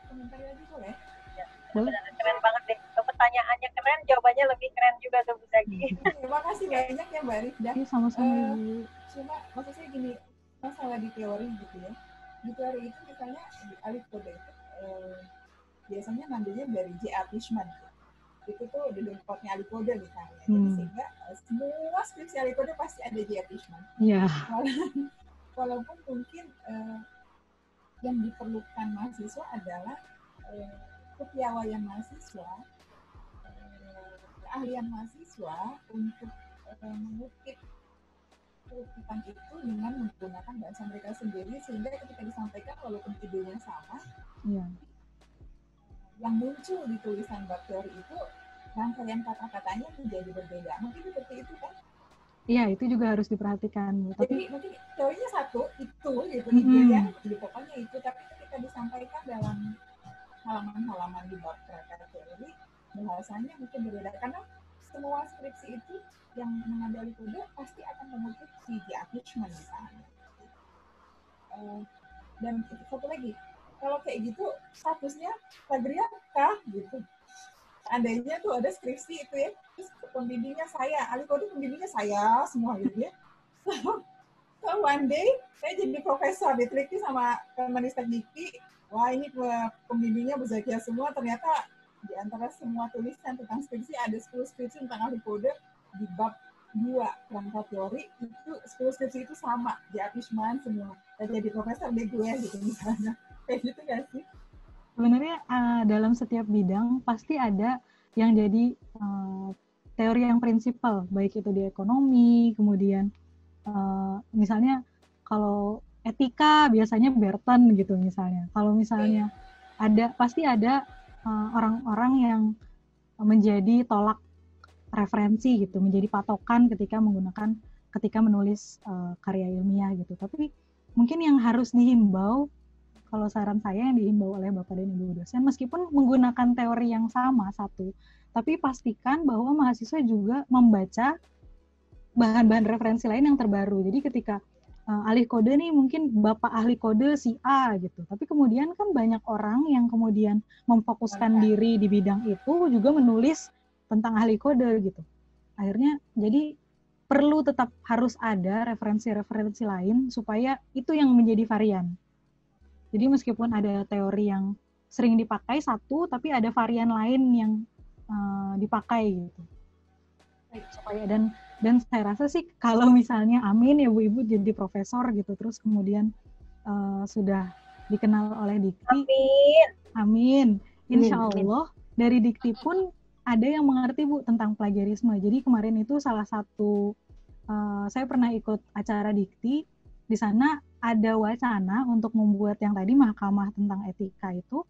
Komentar lagi boleh? Ya, benar-benar keren banget deh. Pertanyaannya keren, jawabannya lebih keren juga tuh Bu Zaki. Terima kasih banyak ya Mbak Rifda. Sama-sama Bu. Cuma maksud saya gini, masalah di teori gitu ya. Di teori itu misalnya di alif kode itu biasanya ngambilnya dari J.A. Fishman. Itu tuh di kodnya alif kode misalnya. Jadi sehingga semua skripsi alif kode pasti ada J.A. Fishman. Iya. Walaupun mungkin yang diperlukan mahasiswa adalah kepiawaian mahasiswa, keahlian mahasiswa untuk mengutip kutipan itu dengan menggunakan bahasa mereka sendiri, sehingga ketika disampaikan walaupun judulnya sama, yang muncul di tulisan bab teori itu rangkaian kata-katanya menjadi berbeda. Mungkin seperti itu kan? Iya, itu juga harus diperhatikan. Jadi mungkin teorinya satu, itu gitu, ya, jadi pokoknya itu, tapi ketika disampaikan dalam halaman-halaman di bab teori, bahasanya mungkin berbeda, karena semua skripsi itu yang mengambil kode pasti akan mengutip si J.A. Fishman misalnya. Dan satu lagi, kalau kayak gitu statusnya plagiat kah gitu. Seandainya tuh ada skripsi itu ya, terus pembimbingnya saya, alif kode pembimbingnya saya semua gitu ya. So one day saya jadi profesor, diteliti sama Kemenristek Dikti, wah ini pembimbingnya Bu Zakia semua, ternyata di antara semua tulisan tentang skripsi ada 10 skripsi tentang alif kode di bab 2 rangka teori, itu 10 skripsi itu sama, J.A. Fishman semua. Dan jadi profesor deh gue gitu misalnya. Kayak gitu gak sih? Sebenarnya dalam setiap bidang pasti ada yang jadi teori yang prinsipal, baik itu di ekonomi, kemudian misalnya kalau etika biasanya Burton gitu misalnya. Kalau misalnya pasti ada orang-orang yang menjadi tolak referensi gitu, menjadi patokan ketika menulis karya ilmiah gitu. Tapi mungkin yang harus dihimbau, kalau saran saya yang dihimbau oleh Bapak dan Ibu dosen, meskipun menggunakan teori yang sama satu, tapi pastikan bahwa mahasiswa juga membaca bahan-bahan referensi lain yang terbaru. Jadi ketika ahli kode nih mungkin Bapak ahli kode si A gitu, tapi kemudian kan banyak orang yang kemudian memfokuskan diri di bidang itu juga menulis tentang ahli kode gitu. Akhirnya jadi perlu tetap harus ada referensi-referensi lain supaya itu yang menjadi varian. Jadi meskipun ada teori yang sering dipakai satu, tapi ada varian lain yang dipakai gitu. Supaya dan saya rasa sih kalau misalnya amin ya Bu Ibu jadi profesor gitu, terus kemudian sudah dikenal oleh Dikti. Amin. Insya Allah dari Dikti pun ada yang mengerti Bu tentang plagiarisme. Jadi kemarin itu salah satu saya pernah ikut acara Dikti, di sana ada wacana untuk membuat yang tadi mahkamah tentang etika itu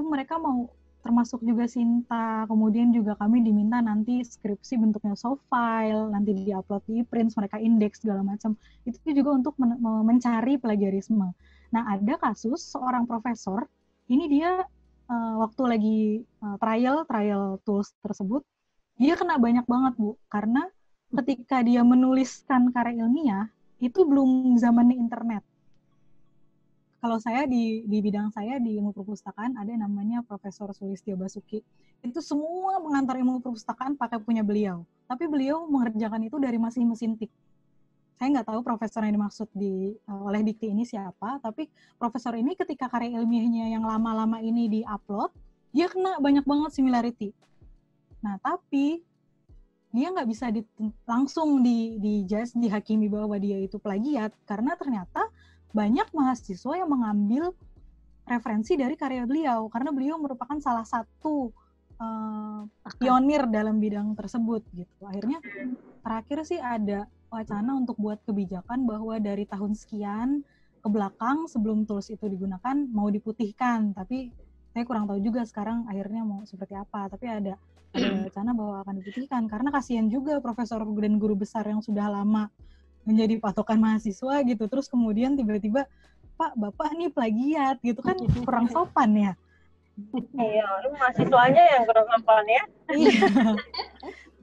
mereka mau termasuk juga Sinta, kemudian juga kami diminta nanti skripsi bentuknya soft file, nanti di-upload di print, mereka indeks segala macam. Itu juga untuk mencari plagiarisme. Nah, ada kasus seorang profesor, ini dia waktu lagi trial tools tersebut, dia kena banyak banget Bu, karena ketika dia menuliskan karya ilmiah, itu belum zamannya internet. Kalau saya di bidang saya di ilmu perpustakaan ada yang namanya Profesor Sulistyo Basuki. Itu semua pengantar ilmu perpustakaan pakai punya beliau. Tapi beliau mengerjakan itu dari masih mesin tik. Saya nggak tahu profesor yang dimaksud oleh Dikti ini siapa, tapi profesor ini ketika karya ilmiahnya yang lama-lama ini di-upload, dia kena banyak banget similarity. Nah, tapi dia nggak bisa langsung dihakimi bahwa dia itu plagiat, karena ternyata banyak mahasiswa yang mengambil referensi dari karya beliau, karena beliau merupakan salah satu pionir dalam bidang tersebut gitu. Akhirnya terakhir sih ada wacana untuk buat kebijakan bahwa dari tahun sekian ke belakang sebelum tools itu digunakan mau diputihkan, tapi saya kurang tahu juga sekarang akhirnya mau seperti apa. Tapi ada wacana bahwa akan diputihkan karena kasihan juga profesor dan guru besar yang sudah lama menjadi patokan mahasiswa gitu. Terus kemudian tiba-tiba, Pak, Bapak nih plagiat gitu kan kurang sopan ya. Iya, mahasiswanya yang kurang sopan ya. Iya.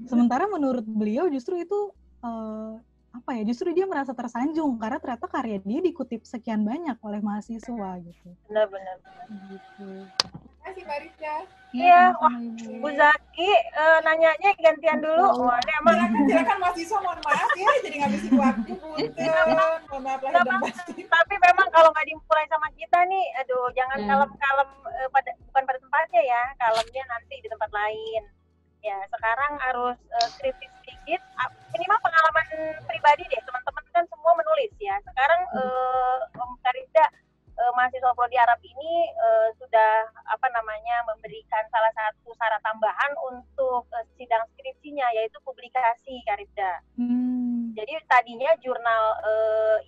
Sementara menurut beliau justru itu justru dia merasa tersanjung karena ternyata karya dia dikutip sekian banyak oleh mahasiswa gitu. Benar. Gitu. Terima kasih Mbak Rizka. Iya, Bu Zaki nanyanya gantian dulu. Silakan mahasiswa, mohon maaf ya, jadi ngabisin waktu, punten. Mohon maaf lahir dan batin. Tapi memang kalau nggak dimulai sama kita nih, aduh, jangan kalem-kalem bukan pada tempatnya ya, kalemnya nanti di tempat lain. Ya, sekarang harus kritis sedikit. Ini mah pengalaman pribadi deh, teman-teman kan semua menulis ya. Sekarang Om Karida, mahasiswa Prodi Arab ini sudah memberikan salah satu syarat tambahan untuk sidang skripsinya, yaitu publikasi, Karida. Jadi tadinya jurnal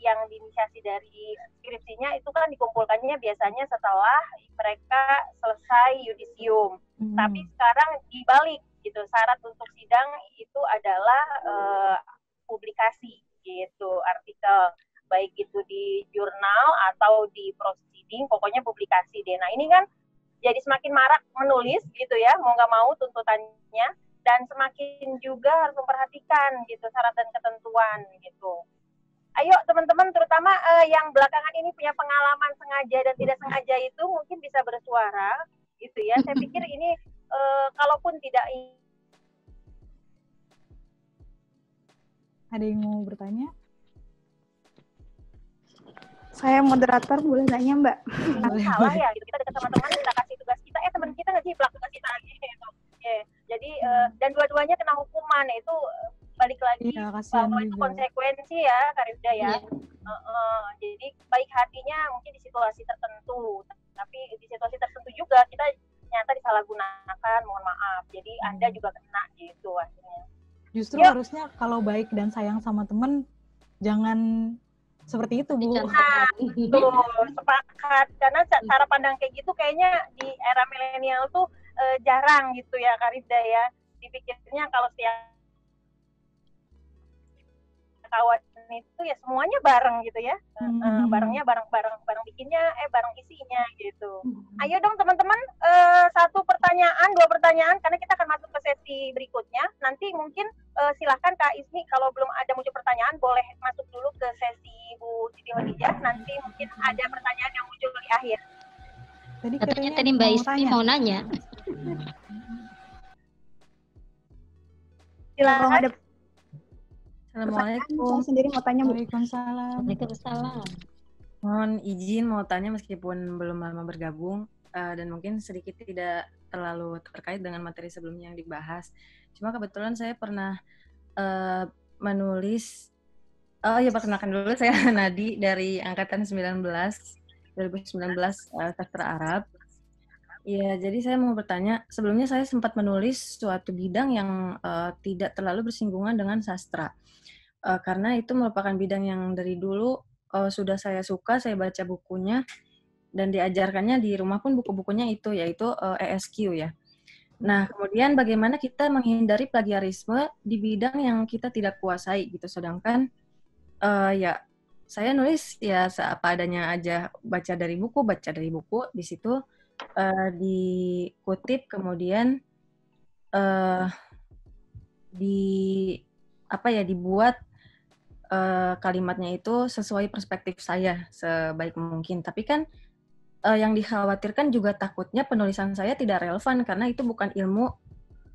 yang diinisiasi dari skripsinya itu kan dikumpulkannya biasanya setelah mereka selesai yudisium. Tapi sekarang dibalik gitu, syarat untuk sidang itu adalah publikasi gitu, artikel, baik itu di jurnal atau di proceeding, pokoknya publikasi deh. Nah ini kan jadi semakin marak menulis gitu ya, mau nggak mau tuntutannya, dan semakin juga harus memperhatikan gitu syarat dan ketentuan gitu. Ayo teman-teman, terutama yang belakangan ini punya pengalaman sengaja dan tidak sengaja itu mungkin bisa bersuara gitu ya. Saya pikir ini kalaupun tidak. Ada yang mau bertanya? Saya moderator, boleh tanya Mbak? Salah ya, gitu. Kita dekat sama teman, kita kasih tugas kita, teman kita nggak jiplak tugas kita lagi gitu. Jadi dan dua-duanya kena hukuman, itu balik lagi bahwa itu konsekuensi ya, Karifda ya. Jadi baik hatinya mungkin di situasi tertentu, tapi di situasi tertentu juga kita nyata disalahgunakan, mohon maaf. Jadi Anda juga kena gitu akhirnya. Justru harusnya kalau baik dan sayang sama teman, jangan seperti itu, Bu. Nah, sepakat. Karena cara pandang kayak gitu kayaknya di era milenial tuh jarang gitu ya, Karifda ya. Dipikirnya kalau setiap kawan itu ya semuanya bareng gitu ya. Barengnya bareng bikinnya, bareng isinya gitu. Ayo dong teman-teman, satu pertanyaan, dua pertanyaan, karena kita akan masuk ke sesi berikutnya. Nanti mungkin silahkan Kak Ismi, kalau belum ada muncul pertanyaan, boleh masuk dulu ke sesi Bu Siti Khadijah. Nanti mungkin ada pertanyaan yang muncul di akhir. Katanya tadi Mbak Ismi mau nanya. Silakan. Assalamualaikum. Saya sendiri mau tanya, Bu. Waalaikumsalam. Mohon izin mau tanya meskipun belum lama bergabung dan mungkin sedikit tidak terlalu terkait dengan materi sebelumnya yang dibahas. Cuma kebetulan saya pernah menulis. Perkenalkan dulu, saya Nadi dari angkatan 2019 sastra Arab. Ya, jadi saya mau bertanya, sebelumnya saya sempat menulis suatu bidang yang tidak terlalu bersinggungan dengan sastra. Karena itu merupakan bidang yang dari dulu sudah saya suka, saya baca bukunya, dan diajarkannya di rumah pun buku-bukunya itu, yaitu ESQ ya. Nah, kemudian bagaimana kita menghindari plagiarisme di bidang yang kita tidak kuasai gitu, sedangkan saya nulis ya seapa adanya aja, baca dari buku, di situ dikutip, kemudian dibuat kalimatnya itu sesuai perspektif saya sebaik mungkin. Tapi kan yang dikhawatirkan juga takutnya penulisan saya tidak relevan karena itu bukan ilmu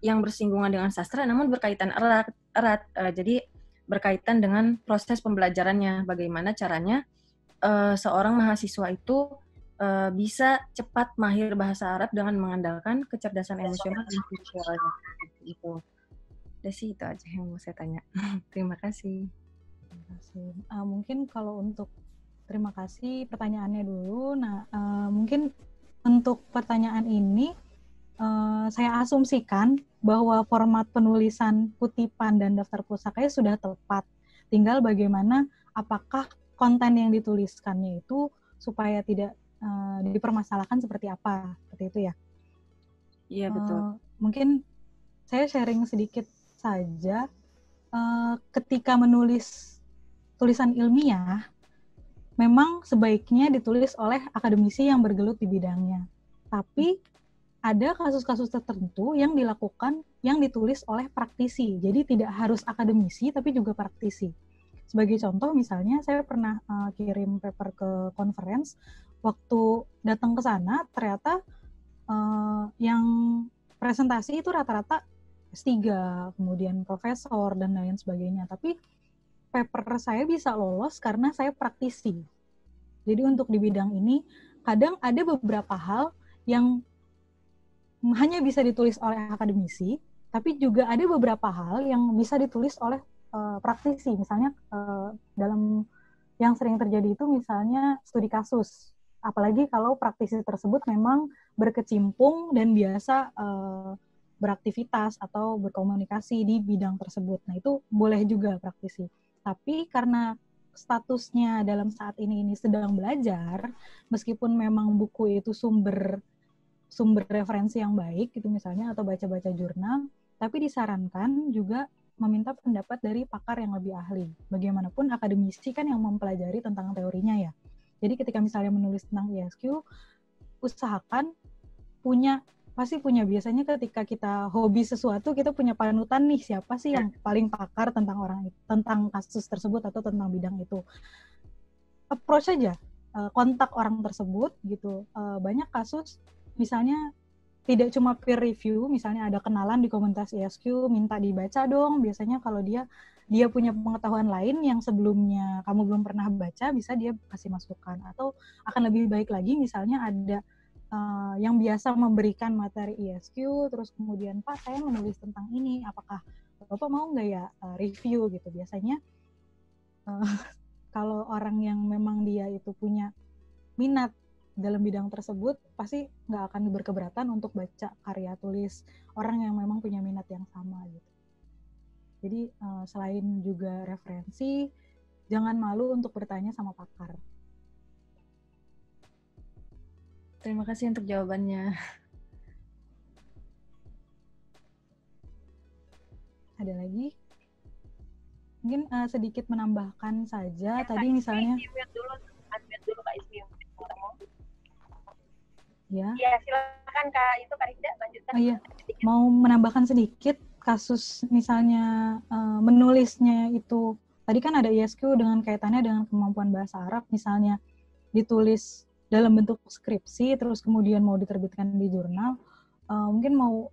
yang bersinggungan dengan sastra, namun berkaitan erat. Jadi berkaitan dengan proses pembelajarannya, bagaimana caranya seorang mahasiswa itu bisa cepat mahir bahasa Arab dengan mengandalkan kecerdasan emosional dan visualnya. Itu aja yang mau saya tanya. Terima kasih. Mungkin kalau untuk terima kasih pertanyaannya dulu. Nah, mungkin untuk pertanyaan ini saya asumsikan bahwa format penulisan kutipan dan daftar pusakanya sudah tepat. Tinggal bagaimana apakah konten yang dituliskannya itu supaya tidak dipermasalahkan seperti apa, seperti itu ya. Iya, betul. Mungkin saya sharing sedikit saja. Ketika menulis tulisan ilmiah, memang sebaiknya ditulis oleh akademisi yang bergelut di bidangnya. Tapi ada kasus-kasus tertentu yang ditulis oleh praktisi. Jadi tidak harus akademisi, tapi juga praktisi. Sebagai contoh, misalnya saya pernah kirim paper ke conference. Waktu datang ke sana, ternyata yang presentasi itu rata-rata S3, kemudian profesor, dan lain sebagainya. Tapi paper saya bisa lolos karena saya praktisi. Jadi untuk di bidang ini, kadang ada beberapa hal yang hanya bisa ditulis oleh akademisi, tapi juga ada beberapa hal yang bisa ditulis oleh praktisi. Misalnya dalam yang sering terjadi itu misalnya studi kasus. Apalagi kalau praktisi tersebut memang berkecimpung dan biasa beraktivitas atau berkomunikasi di bidang tersebut. Nah, itu boleh juga praktisi. Tapi karena statusnya dalam saat ini sedang belajar, meskipun memang buku itu sumber referensi yang baik, gitu misalnya, atau baca-baca jurnal, tapi disarankan juga meminta pendapat dari pakar yang lebih ahli. Bagaimanapun akademisi kan yang mempelajari tentang teorinya ya. Jadi ketika misalnya menulis tentang ISQ, usahakan pasti punya, biasanya ketika kita hobi sesuatu, kita punya panutan nih, siapa sih yang paling pakar tentang kasus tersebut atau tentang bidang itu. Approach aja, kontak orang tersebut gitu. Banyak kasus misalnya tidak cuma peer review, misalnya ada kenalan di komunitas ISQ, minta dibaca dong. Biasanya kalau dia punya pengetahuan lain yang sebelumnya kamu belum pernah baca, bisa dia kasih masukan. Atau akan lebih baik lagi, misalnya ada yang biasa memberikan materi ISQ, terus kemudian, Pak, saya menulis tentang ini, apakah Bapak mau nggak ya review gitu. Biasanya kalau orang yang memang dia itu punya minat dalam bidang tersebut, pasti nggak akan berkeberatan untuk baca karya tulis orang yang memang punya minat yang sama gitu. Jadi selain juga referensi, jangan malu untuk bertanya sama pakar. Terima kasih untuk jawabannya. Ada lagi? Mungkin sedikit menambahkan saja, tadi misalnya... Unmute dulu Kak Ismi. Ya. Iya, silakan Kak. Itu Kak Rida, lanjutkan. Oh iya, mau menambahkan sedikit kasus misalnya menulisnya itu, tadi kan ada ISQ dengan kaitannya dengan kemampuan bahasa Arab, misalnya ditulis dalam bentuk skripsi, terus kemudian mau diterbitkan di jurnal, mungkin mau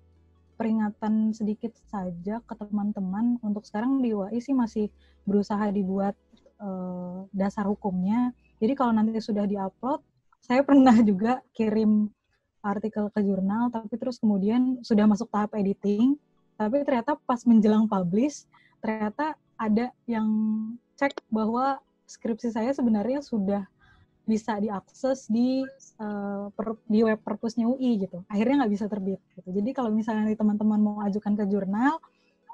peringatan sedikit saja ke teman-teman, untuk sekarang di UAI sih masih berusaha dibuat dasar hukumnya, jadi kalau nanti sudah diupload, saya pernah juga kirim artikel ke jurnal, tapi terus kemudian sudah masuk tahap editing, tapi ternyata pas menjelang publish, ternyata ada yang cek bahwa skripsi saya sebenarnya sudah bisa diakses di web perpusnya UI gitu. Akhirnya nggak bisa terbit gitu. Jadi kalau misalnya teman-teman mau ajukan ke jurnal,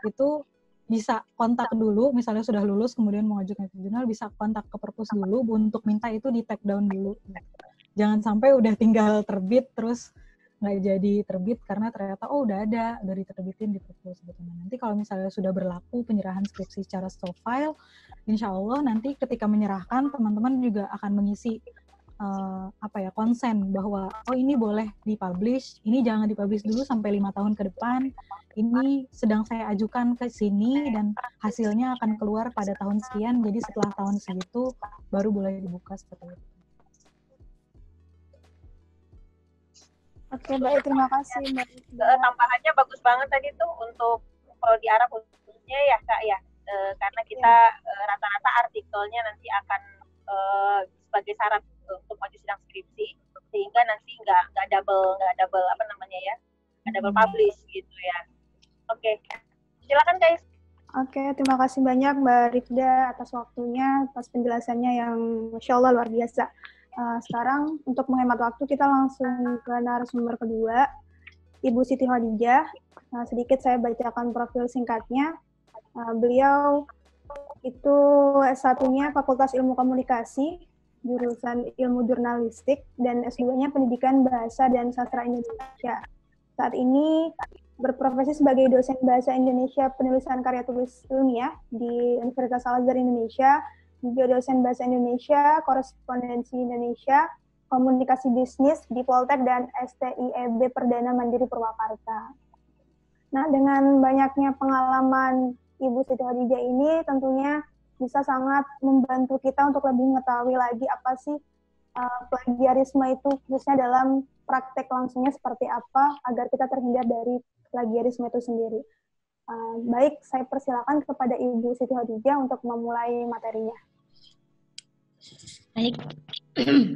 itu bisa kontak dulu, misalnya sudah lulus kemudian mau ajukan ke jurnal, bisa kontak ke perpus dulu untuk minta itu di take down dulu. Jangan sampai udah tinggal terbit terus nggak jadi terbit karena ternyata udah diterbitin di perpus gitu. Nah, nanti kalau misalnya sudah berlaku penyerahan skripsi secara soft file, insya Allah nanti ketika menyerahkan teman-teman juga akan mengisi konsen bahwa ini boleh dipublish, ini jangan dipublish dulu sampai 5 tahun ke depan, ini sedang saya ajukan ke sini dan hasilnya akan keluar pada tahun sekian, jadi setelah tahun segitu baru boleh dibuka seperti itu. Oke, baik, terima kasih Mbak. Tambahannya bagus banget tadi tuh untuk prodi Arab khususnya ya Kak ya, karena kita rata-rata artikelnya nanti akan sebagai syarat untuk maju sidang skripsi, sehingga nanti nggak double nggak double publish gitu ya. Oke, silakan guys. Oke, terima kasih banyak Mbak Rifda atas waktunya, atas penjelasannya yang Masya Allah luar biasa. Sekarang untuk menghemat waktu kita langsung ke narasumber kedua, Ibu Siti Khadijah. Sedikit saya bacakan profil singkatnya. Beliau Itu S1-nya Fakultas Ilmu Komunikasi, jurusan Ilmu Jurnalistik, dan S2-nya Pendidikan Bahasa dan Sastra Indonesia. Saat ini berprofesi sebagai dosen Bahasa Indonesia penulisan karya tulis ilmiah di Universitas Al-Azhar Indonesia, juga dosen Bahasa Indonesia, Korespondensi Indonesia, Komunikasi Bisnis di Poltek dan STIEB Perdana Mandiri Purwakarta. Nah, dengan banyaknya pengalaman Ibu Siti Khadijah ini tentunya bisa sangat membantu kita untuk lebih mengetahui lagi apa sih plagiarisme itu, khususnya dalam praktek langsungnya seperti apa, agar kita terhindar dari plagiarisme itu sendiri. Baik, saya persilakan kepada Ibu Siti Khadijah untuk memulai materinya. Baik,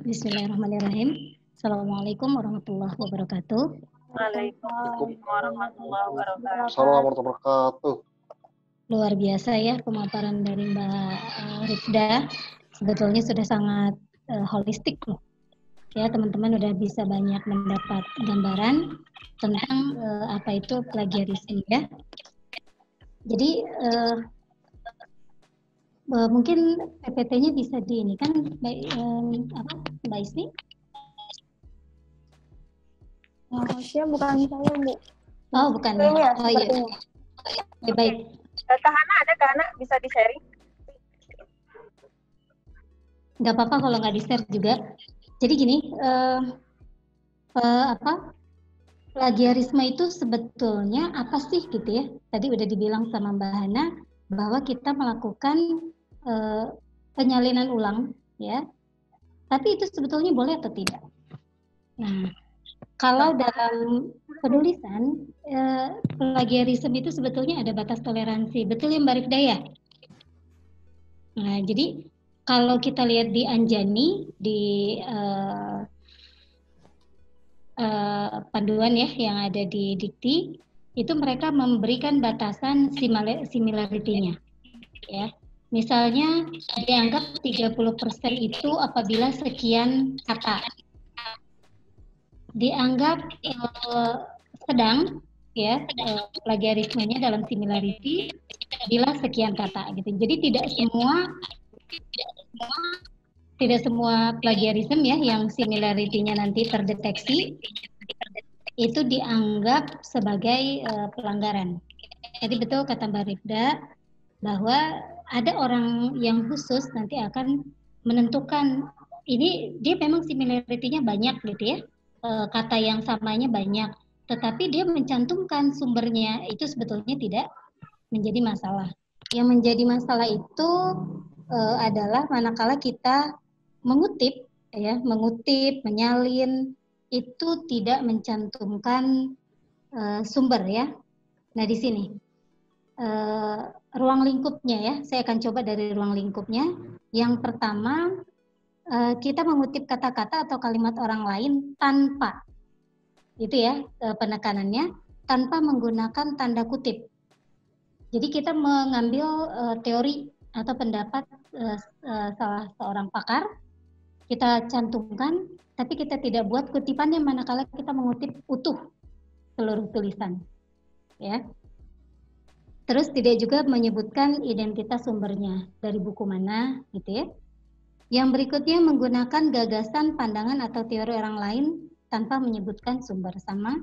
Bismillahirrahmanirrahim. Assalamualaikum warahmatullahi wabarakatuh. Waalaikumsalam warahmatullahi wabarakatuh. Assalamualaikum warahmatullahi wabarakatuh. Luar biasa ya pemaparan dari Mbak Rifda. Sebetulnya sudah sangat holistik loh. Ya, teman-teman udah bisa banyak mendapat gambaran tentang apa itu plagiarisme ya. Jadi mungkin PPT-nya bisa di ini kan Mbak Isni? Ya, bukan saya, Bu. Oh, bukan ya. Oh iya. Ya, baik. Kak Hana ada, Kak Hana bisa di-sharing? Nggak apa-apa kalau nggak di-share juga. Jadi gini, plagiarisme itu sebetulnya apa sih gitu ya? Tadi udah dibilang sama Mbak Hana bahwa kita melakukan penyalinan ulang, ya. Tapi itu sebetulnya boleh atau tidak? Nah, kalau dalam penulisan, plagiarisme itu sebetulnya ada batas toleransi. Betul ya Mbak Rifda ya? Nah, jadi kalau kita lihat di Anjani, di panduan ya yang ada di Dikti, itu mereka memberikan batasan similarity-nya. Ya. Misalnya dianggap 30% itu apabila sekian kata. Dianggap sedang ya plagiarismenya dalam similarity bila sekian kata gitu. Jadi tidak semua plagiarisme ya yang similarity-nya nanti terdeteksi itu dianggap sebagai pelanggaran. Jadi betul kata Mbak Rifda bahwa ada orang yang khusus nanti akan menentukan ini dia memang similarity-nya banyak gitu ya. Kata yang samanya banyak, tetapi dia mencantumkan sumbernya itu sebetulnya tidak menjadi masalah. Yang menjadi masalah itu adalah manakala kita mengutip, menyalin itu tidak mencantumkan sumber ya. Nah di sini ruang lingkupnya ya, saya akan coba dari ruang lingkupnya. Yang pertama kita mengutip kata-kata atau kalimat orang lain tanpa, itu ya penekanannya, tanpa menggunakan tanda kutip. Jadi kita mengambil teori atau pendapat salah seorang pakar, kita cantumkan, tapi kita tidak buat kutipannya manakala kita mengutip utuh seluruh tulisan. Ya. Terus tidak juga menyebutkan identitas sumbernya, dari buku mana, gitu ya. Yang berikutnya menggunakan gagasan, pandangan, atau teori orang lain tanpa menyebutkan sumber sama.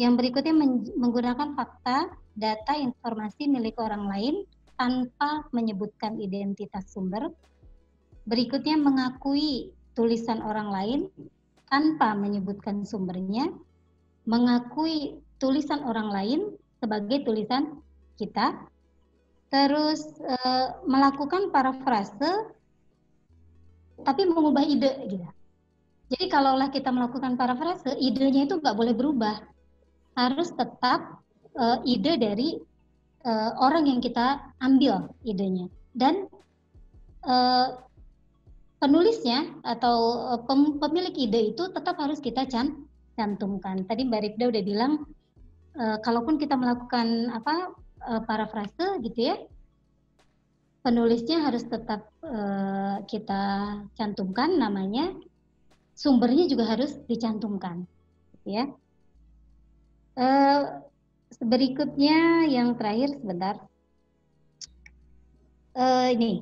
Yang berikutnya menggunakan fakta, data, informasi milik orang lain tanpa menyebutkan identitas sumber. Berikutnya mengakui tulisan orang lain tanpa menyebutkan sumbernya. Mengakui tulisan orang lain sebagai tulisan kita. Terus melakukan parafrase tapi mengubah ide gitu. Jadi kalaulah kita melakukan parafrase, idenya itu nggak boleh berubah, harus tetap ide dari orang yang kita ambil idenya, dan penulisnya atau pemilik ide itu tetap harus kita cantumkan. Tadi Mbak Rifda udah bilang kalaupun kita melakukan parafrase gitu ya, penulisnya harus tetap kita cantumkan namanya, sumbernya juga harus dicantumkan, ya. Berikutnya yang terakhir sebentar, ini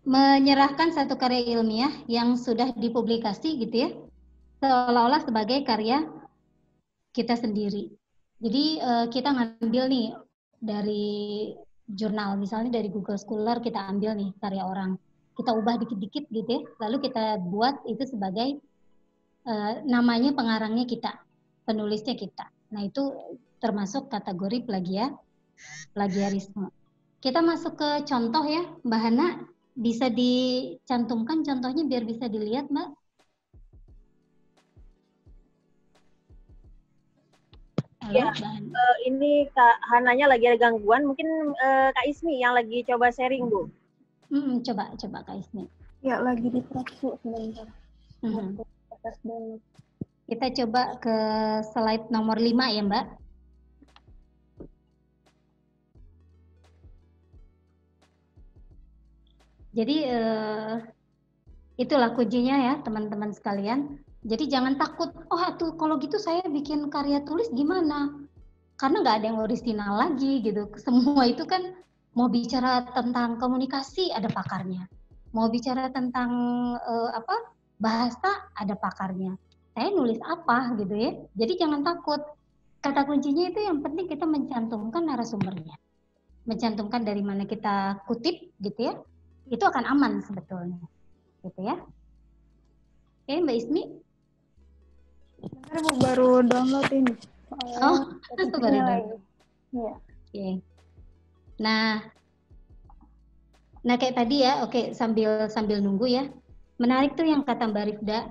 menyerahkan satu karya ilmiah yang sudah dipublikasi gitu ya, seolah-olah sebagai karya kita sendiri. Jadi kita ngambil nih dari jurnal, misalnya dari Google Scholar kita ambil nih karya orang, kita ubah dikit-dikit gitu ya, lalu kita buat itu sebagai namanya pengarangnya kita, penulisnya kita. Nah itu termasuk kategori plagiarisme. Kita masuk ke contoh ya, Mbak Hana, bisa dicantumkan contohnya biar bisa dilihat, Mbak. Halo, ya, ini Kak Hananya lagi ada gangguan, mungkin Kak Ismi yang lagi coba sharing, Bu. Coba Kak Ismi. Ya, lagi di proses sebentar. Kita coba ke slide nomor 5 ya, Mbak. Jadi itulah kuncinya ya teman-teman sekalian. Jadi jangan takut, tuh kalau gitu saya bikin karya tulis gimana? Karena nggak ada yang orisinal lagi gitu. Semua itu kan mau bicara tentang komunikasi ada pakarnya. Mau bicara tentang bahasa ada pakarnya. Saya nulis apa gitu ya. Jadi jangan takut. Kata kuncinya itu yang penting kita mencantumkan narasumbernya. Mencantumkan dari mana kita kutip gitu ya. Itu akan aman sebetulnya. Gitu ya. Oke, Mbak Ismi. Bentar, Bu, baru download ini. Itu baru download. Iya. Oke. Nah kayak tadi ya, oke, sambil nunggu ya. Menarik tuh yang kata Mbak Rifda.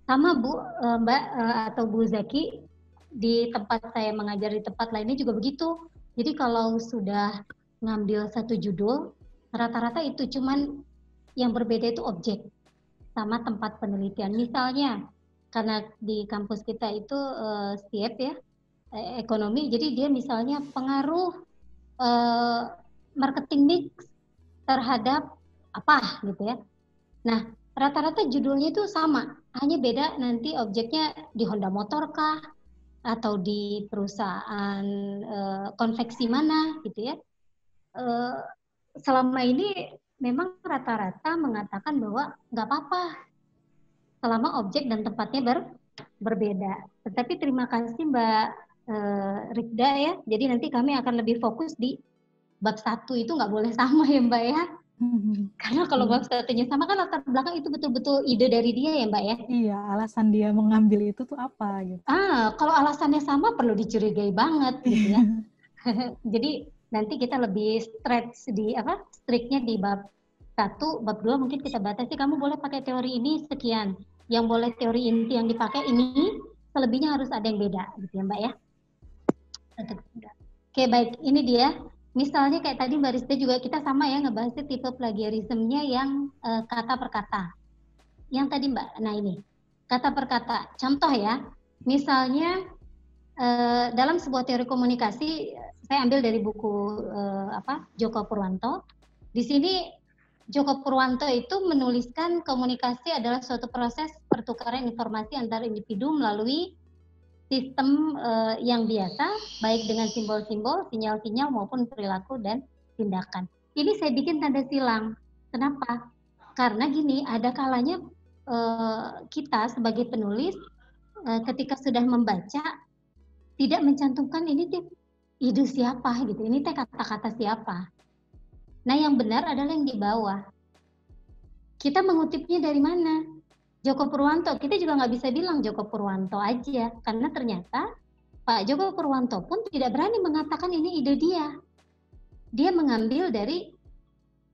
Sama Bu, Mbak atau Bu Zaki, di tempat saya mengajar di tempat lainnya juga begitu. Jadi kalau sudah ngambil satu judul, rata-rata itu cuman yang berbeda itu objek sama tempat penelitian. Misalnya, karena di kampus kita itu STIEP ya, ekonomi, jadi dia misalnya pengaruh marketing mix terhadap apa gitu ya. Nah, rata-rata judulnya itu sama, hanya beda nanti objeknya di Honda Motor kah, atau di perusahaan konveksi mana gitu ya. Selama ini memang rata-rata mengatakan bahwa nggak apa-apa selama objek dan tempatnya berbeda. Tetapi terima kasih Mbak Rifda ya, jadi nanti kami akan lebih fokus di bab 1 itu nggak boleh sama ya Mbak ya. Karena kalau bab 1-nya sama kan latar belakang itu betul-betul ide dari dia ya Mbak ya. Iya, alasan dia mengambil itu tuh apa gitu. Kalau alasannya sama perlu dicurigai banget gitu ya. Jadi nanti kita lebih striknya di bab 1, bab 2 mungkin kita batasi, kamu boleh pakai teori ini sekian. Yang boleh teori inti yang dipakai ini, selebihnya harus ada yang beda gitu ya Mbak ya. Oke, baik, ini dia. Misalnya kayak tadi Mbak Rizda juga kita sama ya ngebahasnya tipe plagiarismenya yang kata per kata. Yang tadi Mbak, nah ini kata per kata. Contoh ya, misalnya dalam sebuah teori komunikasi, saya ambil dari buku Joko Purwanto. Di sini Joko Purwanto itu menuliskan komunikasi adalah suatu proses pertukaran informasi antar individu melalui sistem yang biasa, baik dengan simbol-simbol, sinyal-sinyal maupun perilaku dan tindakan. Ini saya bikin tanda silang. Kenapa? Karena gini, ada kalanya kita sebagai penulis ketika sudah membaca tidak mencantumkan ini ide siapa gitu, ini kata-kata siapa. Nah yang benar adalah yang di bawah. Kita mengutipnya dari mana? Joko Purwanto, kita juga nggak bisa bilang Joko Purwanto aja, karena ternyata Pak Joko Purwanto pun tidak berani mengatakan ini ide dia. Dia mengambil dari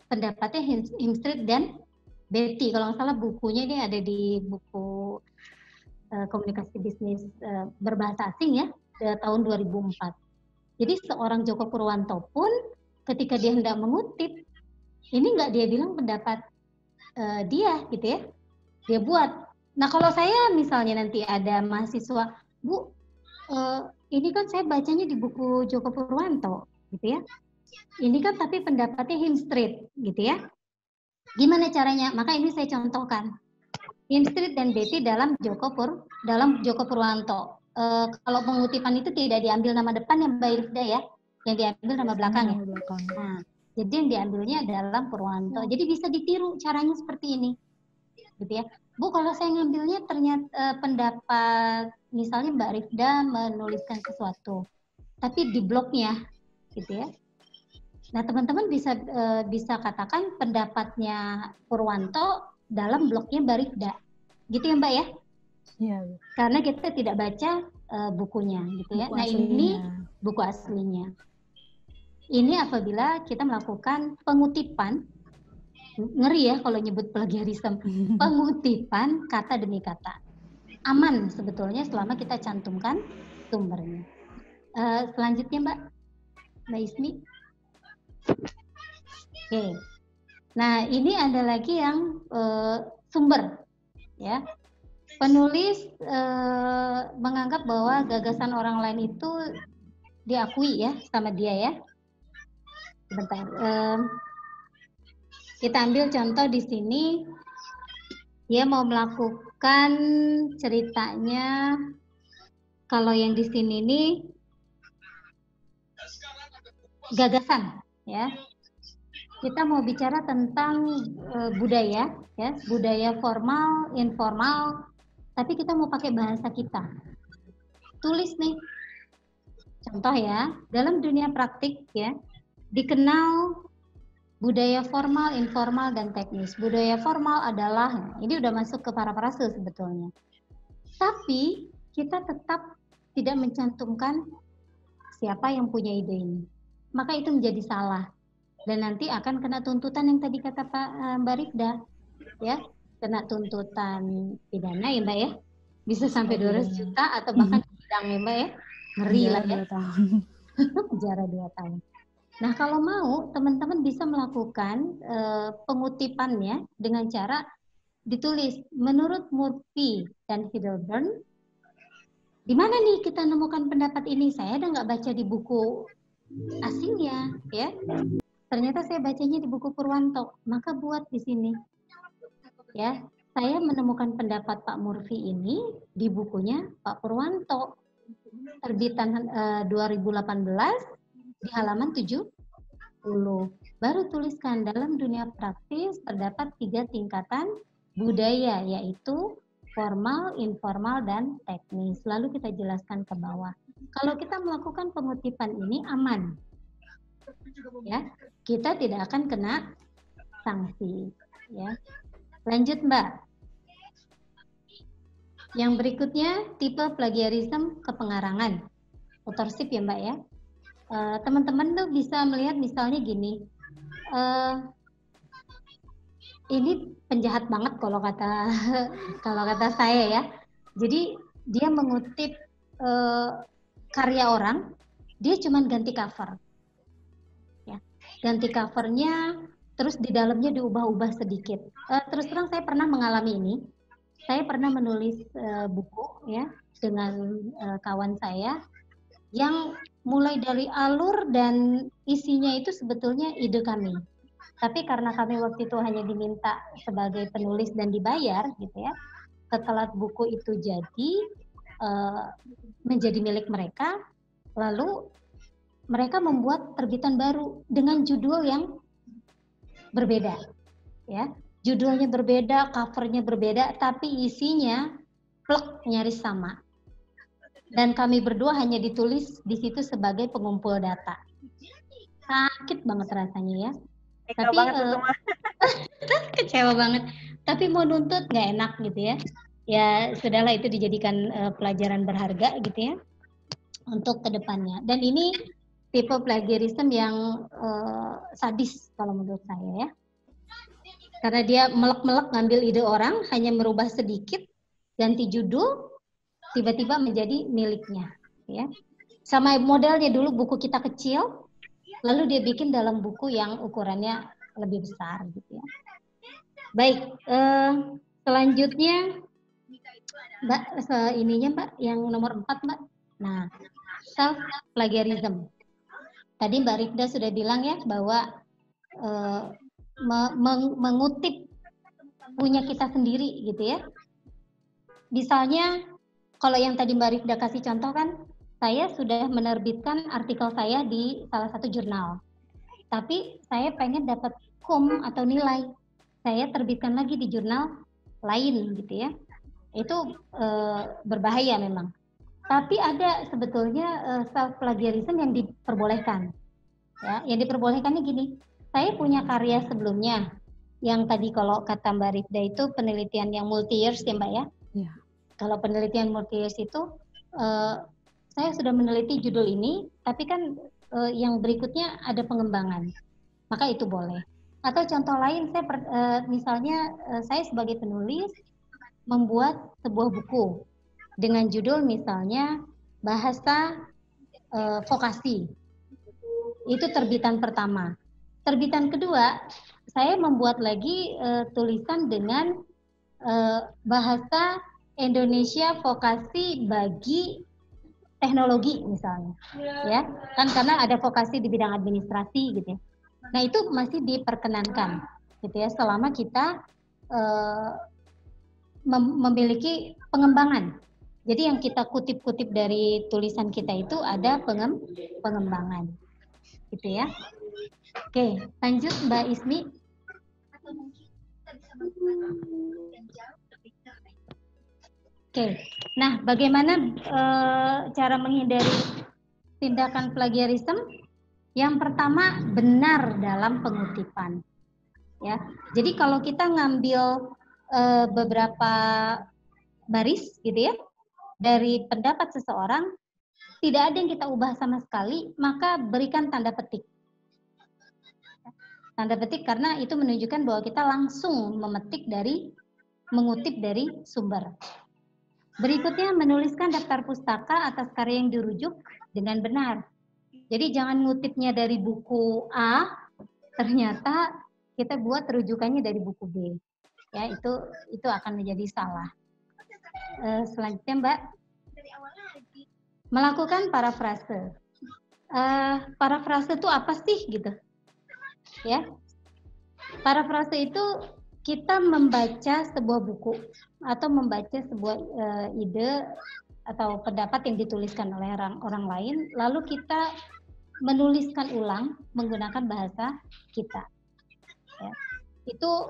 pendapatnya Himstreet dan Betty, kalau nggak salah bukunya ini ada di buku komunikasi bisnis berbahasa asing ya, tahun 2004. Jadi seorang Joko Purwanto pun ketika dia hendak mengutip, ini nggak dia bilang pendapat dia gitu ya. Dia buat. Nah kalau saya misalnya nanti ada mahasiswa, Bu, ini kan saya bacanya di buku Joko Purwanto, gitu ya. Ini kan tapi pendapatnya Himstreet, gitu ya. Gimana caranya? Maka ini saya contohkan. Himstreet dan Betty dalam Joko Purwanto. kalau pengutipan itu tidak diambil nama depan yang Mbak Irfda ya, yang diambil nama belakang ya. Nah, jadi yang diambilnya dalam Purwanto. Jadi bisa ditiru caranya seperti ini, gitu ya. Bu, kalau saya ngambilnya ternyata pendapat misalnya Mbak Rifda menuliskan sesuatu, tapi di blognya, gitu ya. Nah, teman-teman bisa katakan pendapatnya Purwanto dalam blognya Mbak Rifda, gitu ya Mbak ya? Iya. Karena kita tidak baca bukunya, gitu ya. Buku nah aslinya. Ini buku aslinya. Ini apabila kita melakukan pengutipan, ngeri ya kalau nyebut plagiarisme, pengutipan kata demi kata. Aman sebetulnya selama kita cantumkan sumbernya. Selanjutnya Mbak Ismi. Oke. Nah ini ada lagi yang sumber, ya. Penulis menganggap bahwa gagasan orang lain itu diakui ya sama dia ya. Bentar. Kita ambil contoh di sini. Dia mau melakukan ceritanya. Kalau yang di sini ini gagasan, ya. Kita mau bicara tentang budaya, ya, budaya formal, informal. Tapi kita mau pakai bahasa kita. Tulis nih. Contoh ya, dalam dunia praktik ya. Dikenal budaya formal, informal, dan teknis. Budaya formal adalah, ini udah masuk ke parafrase sebetulnya. Tapi kita tetap tidak mencantumkan siapa yang punya ide ini. Maka itu menjadi salah. Dan nanti akan kena tuntutan yang tadi kata Mbak Rifda. Ya, kena tuntutan pidana ya Mbak ya. Bisa sampai 200 juta atau bahkan sidang ya Mbak ya. Ngeri lah ya. Penjara 2 tahun. Nah, kalau mau, teman-teman bisa melakukan pengutipannya dengan cara ditulis. Menurut Murphy dan Heidelberg, di mana nih kita nemukan pendapat ini? Saya udah nggak baca di buku asingnya, ya. Ternyata saya bacanya di buku Purwanto, maka buat di sini. Ya, saya menemukan pendapat Pak Murphy ini di bukunya Pak Purwanto, terbitan 2018. Di halaman 70. Baru tuliskan dalam dunia praktis terdapat 3 tingkatan budaya, yaitu formal, informal, dan teknis. Lalu kita jelaskan ke bawah. Kalau kita melakukan pengutipan ini aman. Ya, kita tidak akan kena sanksi. Ya. Lanjut Mbak. Yang berikutnya tipe plagiarisme kepengarangan. Authorship ya Mbak ya. Teman-teman tuh bisa melihat misalnya gini, ini penjahat banget kalau kata saya ya. Jadi dia mengutip karya orang, dia cuma ganti cover, ya, ganti covernya, terus di dalamnya diubah-ubah sedikit. Terus terang saya pernah mengalami ini. Saya pernah menulis buku ya dengan kawan saya yang mulai dari alur dan isinya itu sebetulnya ide kami. Tapi karena kami waktu itu hanya diminta sebagai penulis dan dibayar gitu ya. Setelah buku itu jadi menjadi milik mereka, lalu mereka membuat terbitan baru dengan judul yang berbeda. Ya, judulnya berbeda, covernya berbeda, tapi isinya plek nyaris sama. Dan kami berdua hanya ditulis di situ sebagai pengumpul data. Sakit banget rasanya ya. Tapi kecewa banget. Tapi mau nuntut nggak enak gitu ya. Ya sudahlah, itu dijadikan pelajaran berharga gitu ya untuk kedepannya. Dan ini tipe plagiarisme yang sadis kalau menurut saya ya. Karena dia melek-melek ngambil ide orang, hanya merubah sedikit, ganti judul, tiba-tiba menjadi miliknya, ya. Sama modelnya dulu buku kita kecil, lalu dia bikin dalam buku yang ukurannya lebih besar, gitu ya. Baik, selanjutnya, Mbak, ininya Mbak, yang nomor 4 Mbak. Nah, self plagiarism. Tadi Mbak Rifda sudah bilang ya bahwa mengutip punya kita sendiri, gitu ya. Misalnya kalau yang tadi Mbak Rifda kasih contoh kan, saya sudah menerbitkan artikel saya di salah satu jurnal. Tapi saya pengen dapat atau nilai. Saya terbitkan lagi di jurnal lain gitu ya. Itu berbahaya memang. Tapi ada sebetulnya self plagiarism yang diperbolehkan. Ya, yang diperbolehkannya gini. Saya punya karya sebelumnya yang tadi kalau kata Mbak Rifda itu penelitian yang multi years ya Mbak ya. Iya. Kalau penelitian multi years itu saya sudah meneliti judul ini, tapi kan yang berikutnya ada pengembangan. Maka itu boleh. Atau contoh lain, saya misalnya saya sebagai penulis membuat sebuah buku dengan judul misalnya bahasa vokasi. Itu terbitan pertama. Terbitan kedua, saya membuat lagi tulisan dengan bahasa Indonesia vokasi bagi teknologi misalnya, ya kan karena ada vokasi di bidang administrasi gitu ya. Nah itu masih diperkenankan, gitu ya, selama kita memiliki pengembangan. Jadi yang kita kutip-kutip dari tulisan kita itu ada pengembangan, gitu ya. Oke, lanjut Mbak Ismi. Oke, nah bagaimana cara menghindari tindakan plagiarisme? Yang pertama, benar dalam pengutipan. Ya, jadi kalau kita ngambil beberapa baris, gitu ya, dari pendapat seseorang, tidak ada yang kita ubah sama sekali, maka berikan tanda petik. Tanda petik karena itu menunjukkan bahwa kita langsung mengutip dari sumber. Berikutnya, menuliskan daftar pustaka atas karya yang dirujuk dengan benar. Jadi jangan ngutipnya dari buku A, ternyata kita buat rujukannya dari buku B. Ya, itu akan menjadi salah. Selanjutnya, Mbak, melakukan parafrase. Parafrase itu apa sih gitu? Ya, parafrase itu kita membaca sebuah buku atau membaca sebuah ide atau pendapat yang dituliskan oleh orang lain, lalu kita menuliskan ulang menggunakan bahasa kita. Ya. Itu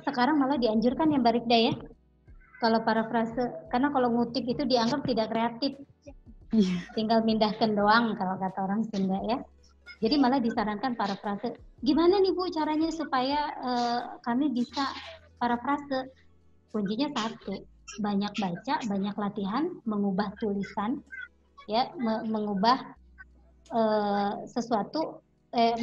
sekarang malah dianjurkan ya Mbak Rifda ya. Kalau parafrase, karena kalau ngutip itu dianggap tidak kreatif. Tinggal mindahkan doang kalau kata orang Sunda ya. Jadi malah disarankan parafrase. Gimana nih Bu caranya supaya kami bisa parafrase? Kuncinya satu, banyak baca, banyak latihan, mengubah tulisan, ya, mengubah sesuatu,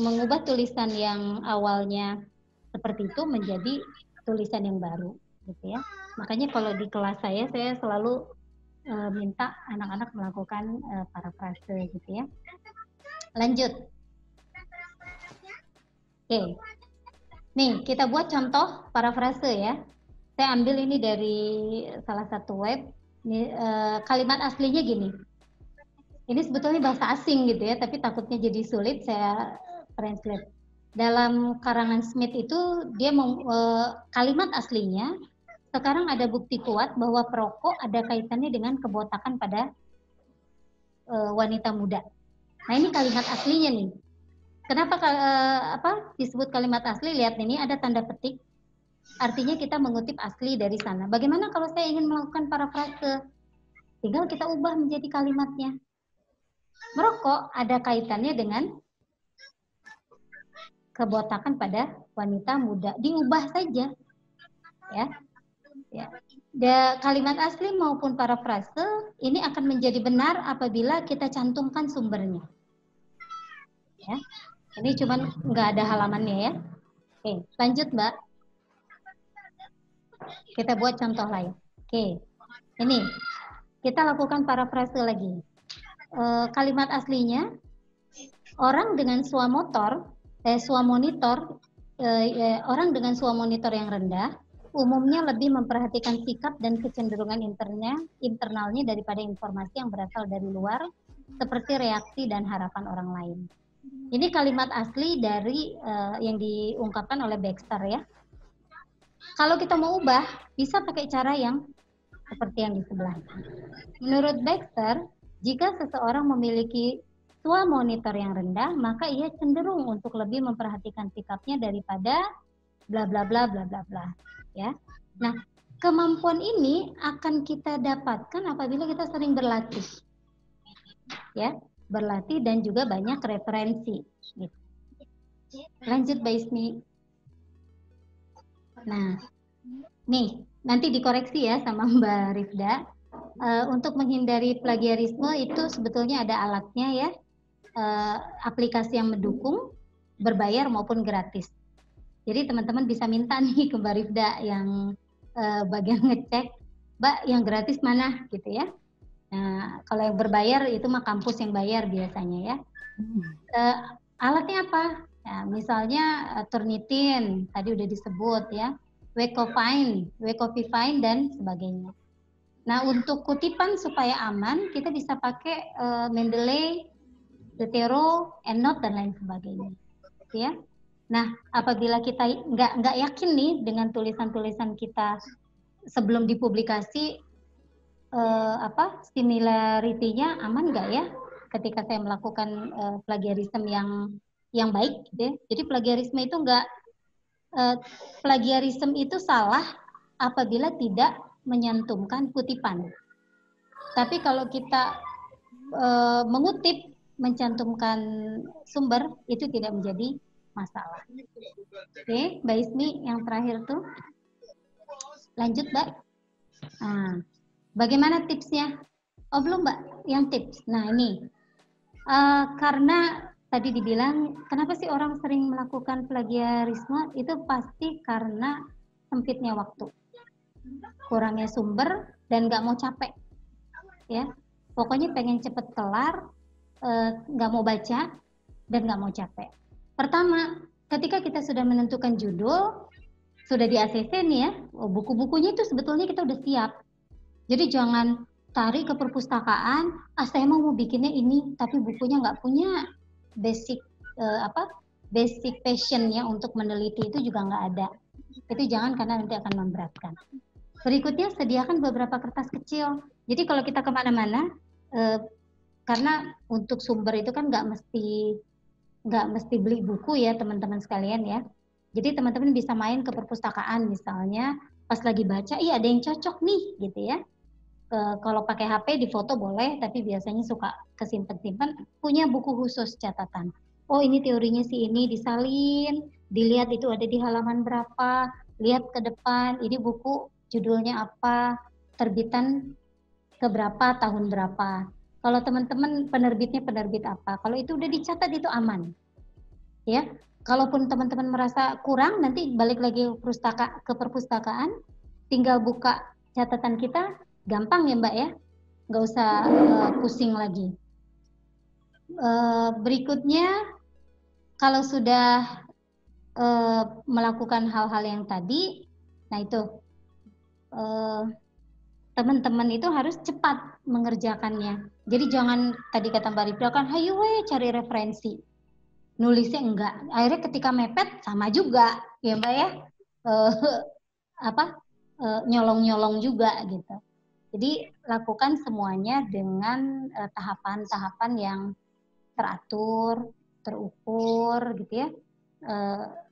mengubah tulisan yang awalnya seperti itu menjadi tulisan yang baru, gitu ya. Makanya kalau di kelas saya selalu minta anak-anak melakukan parafrase, gitu ya. Lanjut. Oke. Nih, kita buat contoh parafrase ya. Saya ambil ini dari salah satu web. Ini, kalimat aslinya gini. Ini sebetulnya bahasa asing gitu ya, tapi takutnya jadi sulit saya translate. Dalam karangan Smith itu dia kalimat aslinya, sekarang ada bukti kuat bahwa perokok ada kaitannya dengan kebotakan pada wanita muda. Nah ini kalimat aslinya nih. Kenapa disebut kalimat asli? Lihat ini ada tanda petik. Artinya kita mengutip asli dari sana. Bagaimana kalau saya ingin melakukan parafrase? Tinggal kita ubah menjadi kalimatnya. Merokok ada kaitannya dengan kebotakan pada wanita muda. Diubah saja. Ya. Kalimat asli maupun parafrase ini akan menjadi benar apabila kita cantumkan sumbernya. Ya. Ini cuman nggak ada halamannya ya. Oke, lanjut Mbak. Kita buat contoh lain. Oke, ini kita lakukan parafrase lagi. Kalimat aslinya, orang dengan swamonitor yang rendah umumnya lebih memperhatikan sikap dan kecenderungan internalnya daripada informasi yang berasal dari luar, seperti reaksi dan harapan orang lain. Ini kalimat asli dari yang diungkapkan oleh Baxter ya. Kalau kita mau ubah, bisa pakai cara yang seperti yang di sebelah. Menurut Baxter, jika seseorang memiliki SWA monitor yang rendah, maka ia cenderung untuk lebih memperhatikan sikapnya daripada bla bla bla bla bla bla, ya. Nah, kemampuan ini akan kita dapatkan apabila kita sering berlatih, ya, berlatih dan juga banyak referensi. Gitu. Lanjut, Mbak Ismi. Nah, nih nanti dikoreksi ya sama Mbak Rifda. Untuk menghindari plagiarisme itu sebetulnya ada alatnya ya, aplikasi yang mendukung, berbayar maupun gratis. Jadi teman-teman bisa minta nih ke Mbak Rifda yang bagian ngecek, Mbak yang gratis mana gitu ya. Nah, kalau yang berbayar itu mah kampus yang bayar biasanya ya. Alatnya apa? Ya, misalnya Turnitin tadi udah disebut ya, Wacofine dan sebagainya. Nah, untuk kutipan supaya aman, kita bisa pakai Mendeley, Zotero, EndNote dan lain sebagainya. Ya. Nah, apabila kita nggak yakin nih dengan tulisan-tulisan kita sebelum dipublikasi, similarity-nya aman nggak ya? Ketika saya melakukan plagiarisme yang baik, gitu ya. Jadi plagiarisme itu plagiarisme itu salah apabila tidak menyantumkan kutipan. Tapi kalau kita mengutip, mencantumkan sumber, itu tidak menjadi masalah. Oke, Mbak Ismi yang terakhir tuh. Lanjut, Mbak. Nah, bagaimana tipsnya? Oh, belum, Mbak, yang tips. Nah, ini. Karena tadi dibilang, kenapa sih orang sering melakukan plagiarisme? Itu pasti karena sempitnya waktu. Kurangnya sumber dan nggak mau capek. Ya, pokoknya pengen cepet kelar, nggak mau baca, dan nggak mau capek. Pertama, ketika kita sudah menentukan judul, sudah di ACC nih ya, buku-bukunya itu sebetulnya kita udah siap. Jadi jangan tarik ke perpustakaan, saya mau bikinnya ini, tapi bukunya nggak punya basic basic passion-nya untuk meneliti itu juga nggak ada. Itu jangan, karena nanti akan memberatkan. Berikutnya, sediakan beberapa kertas kecil. Jadi kalau kita kemana-mana, karena untuk sumber itu kan nggak mesti beli buku ya teman-teman sekalian ya. Jadi teman-teman bisa main ke perpustakaan misalnya, pas lagi baca, iya ada yang cocok nih gitu ya. Kalau pakai HP di foto boleh, tapi biasanya suka kesimpan-simpan, punya buku khusus catatan. Oh ini teorinya si ini, disalin, dilihat itu ada di halaman berapa, lihat ke depan, ini buku judulnya apa, terbitan keberapa, tahun berapa. Kalau teman-teman penerbitnya penerbit apa, kalau itu udah dicatat itu aman. Ya, kalaupun teman-teman merasa kurang, nanti balik lagi ke perpustakaan, tinggal buka catatan kita, gampang ya Mbak ya, nggak usah pusing lagi. Berikutnya, kalau sudah melakukan hal-hal yang tadi, nah itu teman-teman itu harus cepat mengerjakannya. Jadi jangan tadi kata Mbak Rifda kan, hayu cari referensi. Nulisnya enggak. Akhirnya ketika mepet sama juga, ya Mbak ya. Nyolong-nyolong juga gitu. Jadi lakukan semuanya dengan tahapan-tahapan yang teratur, terukur gitu ya.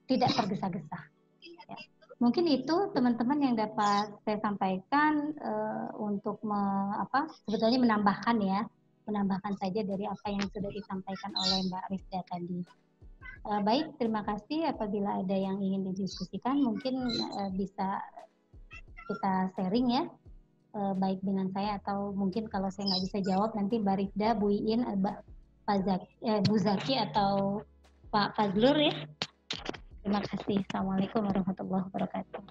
Tidak tergesa-gesa. Ya. Mungkin itu teman-teman yang dapat saya sampaikan untuk sebetulnya menambahkan saja dari apa yang sudah disampaikan oleh Mbak Rifda tadi. Baik, terima kasih. Apabila ada yang ingin didiskusikan, mungkin bisa kita sharing ya, baik dengan saya atau mungkin kalau saya nggak bisa jawab nanti Mbak Rifda, Bu Iin, Bu Zaki atau Pak Fazlur ya. Terima kasih. Assalamualaikum warahmatullahi wabarakatuh.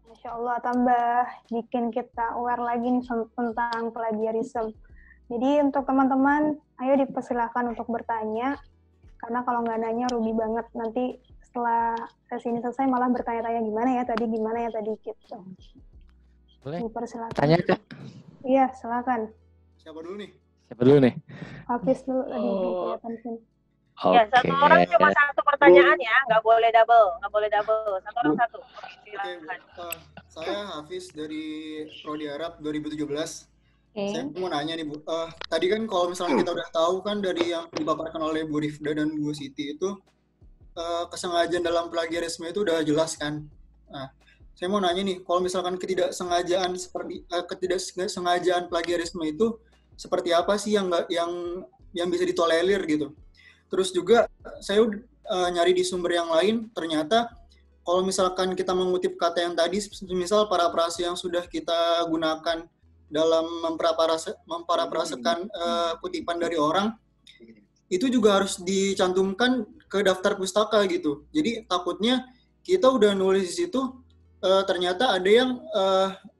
Masya Allah, tambah bikin kita aware lagi nih tentang plagiarisme. Jadi untuk teman-teman, ayo dipersilakan untuk bertanya, karena kalau nggak nanya rugi banget. Nanti setelah sesi ini selesai malah bertanya-tanya gimana ya tadi gitu. Boleh? Dipersilakan. Tanya Kak? Iya, silakan. Siapa dulu nih? Hafiz dulu tadi. Ya, satu orang cuma satu pertanyaan ya, nggak boleh double. Satu orang satu. Oke, silakan. Saya Hafiz dari Prodi Arab 2017. Saya mau nanya nih Bu, tadi kan kalau misalnya kita udah tahu kan dari yang dipaparkan oleh Bu Rifda dan Bu Siti itu kesengajaan dalam plagiarisme itu udah jelas kan. Nah, saya mau nanya nih, kalau misalkan ketidaksengajaan plagiarisme itu seperti apa sih yang bisa ditolerir gitu? Terus juga saya nyari di sumber yang lain, ternyata kalau misalkan kita mengutip kata yang tadi, misal parafrase yang sudah kita gunakan dalam memparafrasekan kutipan dari orang, itu juga harus dicantumkan ke daftar pustaka gitu. Jadi takutnya kita udah nulis di situ, ternyata ada yang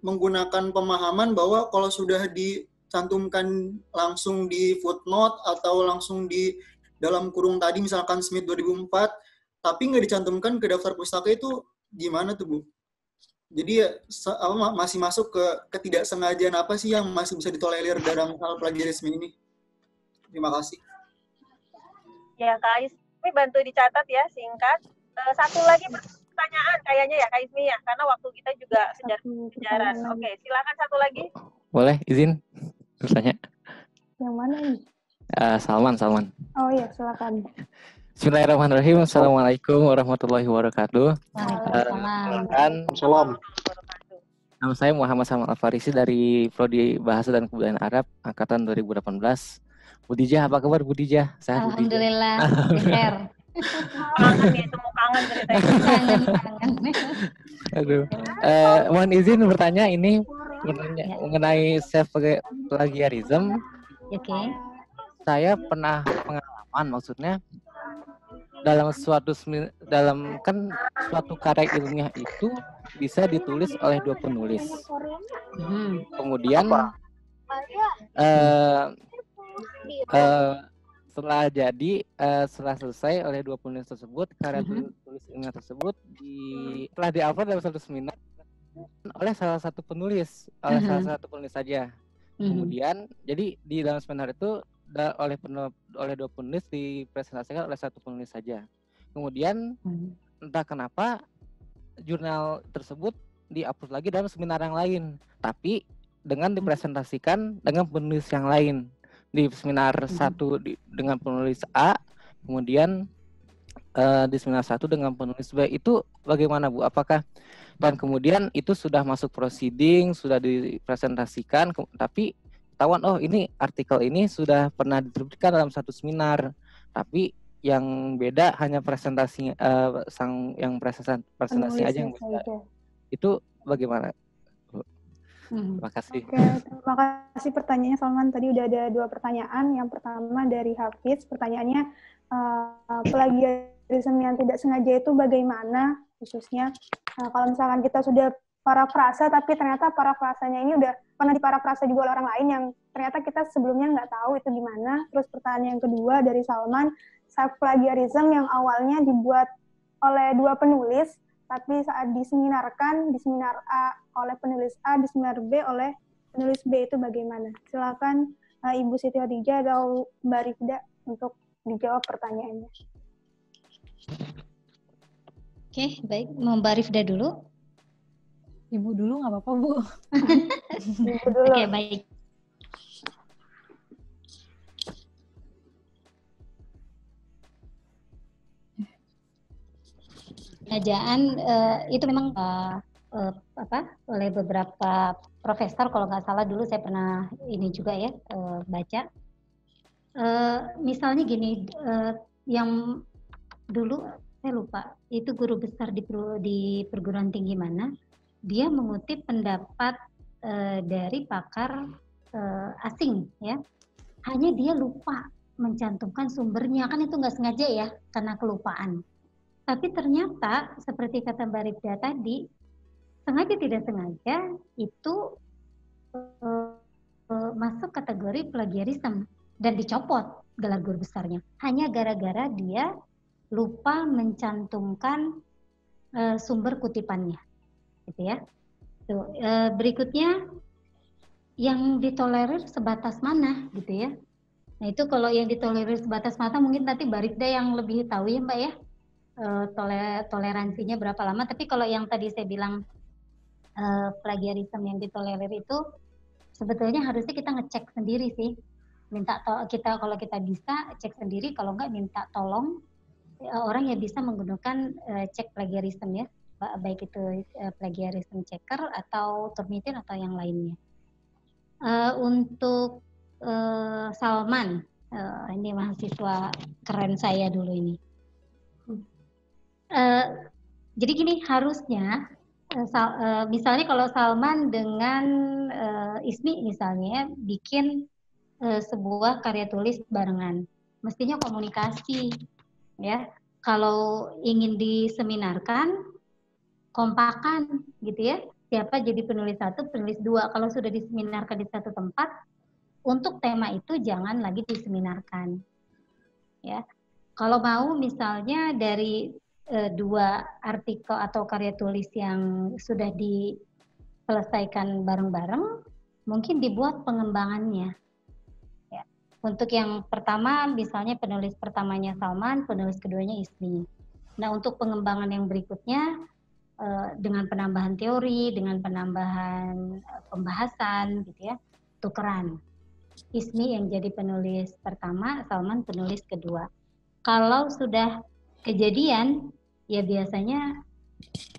menggunakan pemahaman bahwa kalau sudah dicantumkan langsung di footnote atau langsung di dalam kurung tadi misalkan Smith 2004, tapi nggak dicantumkan ke daftar pustaka, itu gimana tuh Bu? Jadi masih masuk ke ketidaksengajaan apa sih yang masih bisa ditolerir dalam hal plagiarisme ini? Terima kasih. Ya, Kak Ismi bantu dicatat ya, singkat. Satu lagi pertanyaan kayaknya ya, Kak Ismi ya, karena waktu kita juga kejaran. Oke, silakan satu lagi. Boleh, izin bertanya. Yang mana nih? Salman. Oh iya, silakan. Bismillahirrahmanirrahim. Assalamualaikum warahmatullahi wabarakatuh. Salam. Nama saya Muhammad Samal Al-Farisi dari Prodi Bahasa dan Kebudayaan Arab angkatan 2018. Budijah, apa kabar Budijah? Sehat Alhamdulillah, sehat. Kangen ya, temu kangen ceritanya. Kangen. Aduh. Mohon izin bertanya mengenai self plagiarism. Oke. Saya pernah pengalaman, maksudnya suatu karya ilmiah itu bisa ditulis oleh dua penulis. Kemudian setelah selesai oleh dua penulis tersebut, karya tulis ilmiah tersebut telah diupload dalam satu seminar oleh salah satu penulis saja. Kemudian jadi di dalam seminar itu oleh dua penulis dipresentasikan oleh satu penulis saja. Kemudian entah kenapa jurnal tersebut diupload lagi dalam seminar yang lain, tapi dengan dipresentasikan dengan penulis yang lain. Di seminar satu dengan penulis A, kemudian di seminar satu dengan penulis B. Itu bagaimana Bu? Apakah dan kemudian itu sudah masuk proceeding, sudah dipresentasikan, tapi ketahuan ini artikel ini sudah pernah diterbitkan dalam satu seminar, tapi yang beda hanya presentasinya, presentasi aja yang beda. Itu bagaimana? Terima kasih. Oke, terima kasih pertanyaannya Salman. Tadi udah ada 2 pertanyaan. Yang pertama dari Hafiz, pertanyaannya plagiarisme yang tidak sengaja itu bagaimana? Khususnya kalau misalkan kita sudah parafrase, tapi ternyata parafrasenya ini udah pernah diparafrase juga oleh orang lain yang ternyata kita sebelumnya nggak tahu itu gimana. Terus pertanyaan yang kedua dari Salman, self plagiarism yang awalnya dibuat oleh 2 penulis, tapi saat diseminarkan, di seminar A oleh penulis A, di seminar B oleh penulis B, itu bagaimana? Silakan Ibu Siti Khadijah atau Mbak Rifda untuk dijawab pertanyaannya. Oke, baik. Mau Mbak Rifda dulu? Ibu dulu nggak apa-apa, Bu. Ibu dulu. Oke, baik. Pengajaran itu memang oleh beberapa profesor, kalau nggak salah dulu saya pernah ini juga ya baca. Misalnya gini, yang dulu saya lupa itu guru besar di perguruan tinggi mana, dia mengutip pendapat dari pakar asing ya, hanya dia lupa mencantumkan sumbernya, kan itu nggak sengaja ya karena kelupaan. Tapi ternyata seperti kata Mbak Rifda tadi, sengaja tidak sengaja itu masuk kategori plagiarisme dan dicopot gelar guru besarnya hanya gara-gara dia lupa mencantumkan sumber kutipannya, gitu ya. Tuh, berikutnya yang ditolerir sebatas mana, gitu ya? Nah itu kalau yang ditolerir sebatas mata mungkin nanti Barikda yang lebih tahu ya Mbak ya, toleransinya berapa lama. Tapi kalau yang tadi saya bilang plagiarisme yang ditolerir itu sebetulnya harusnya kita ngecek sendiri sih. Kalau kita bisa cek sendiri, kalau enggak minta tolong orang yang bisa menggunakan cek plagiarisme ya, baik itu plagiarism checker atau Turnitin atau yang lainnya. Untuk Salman, ini mahasiswa keren saya dulu ini. Jadi gini, harusnya misalnya kalau Salman dengan Ismi misalnya bikin sebuah karya tulis barengan, mestinya komunikasi ya. Kalau ingin diseminarkan, kompakan gitu ya. Siapa jadi penulis 1, penulis 2. Kalau sudah diseminarkan di satu tempat, untuk tema itu jangan lagi diseminarkan. Ya. Kalau mau misalnya dari 2 artikel atau karya tulis yang sudah diselesaikan bareng-bareng, mungkin dibuat pengembangannya. Ya. Untuk yang pertama, misalnya penulis pertamanya Salman, penulis keduanya Ismi. Nah, untuk pengembangan yang berikutnya, dengan penambahan teori, dengan penambahan pembahasan, gitu ya, tukeran. Ismi yang jadi penulis pertama, Salman penulis kedua. Kalau sudah kejadian, ya biasanya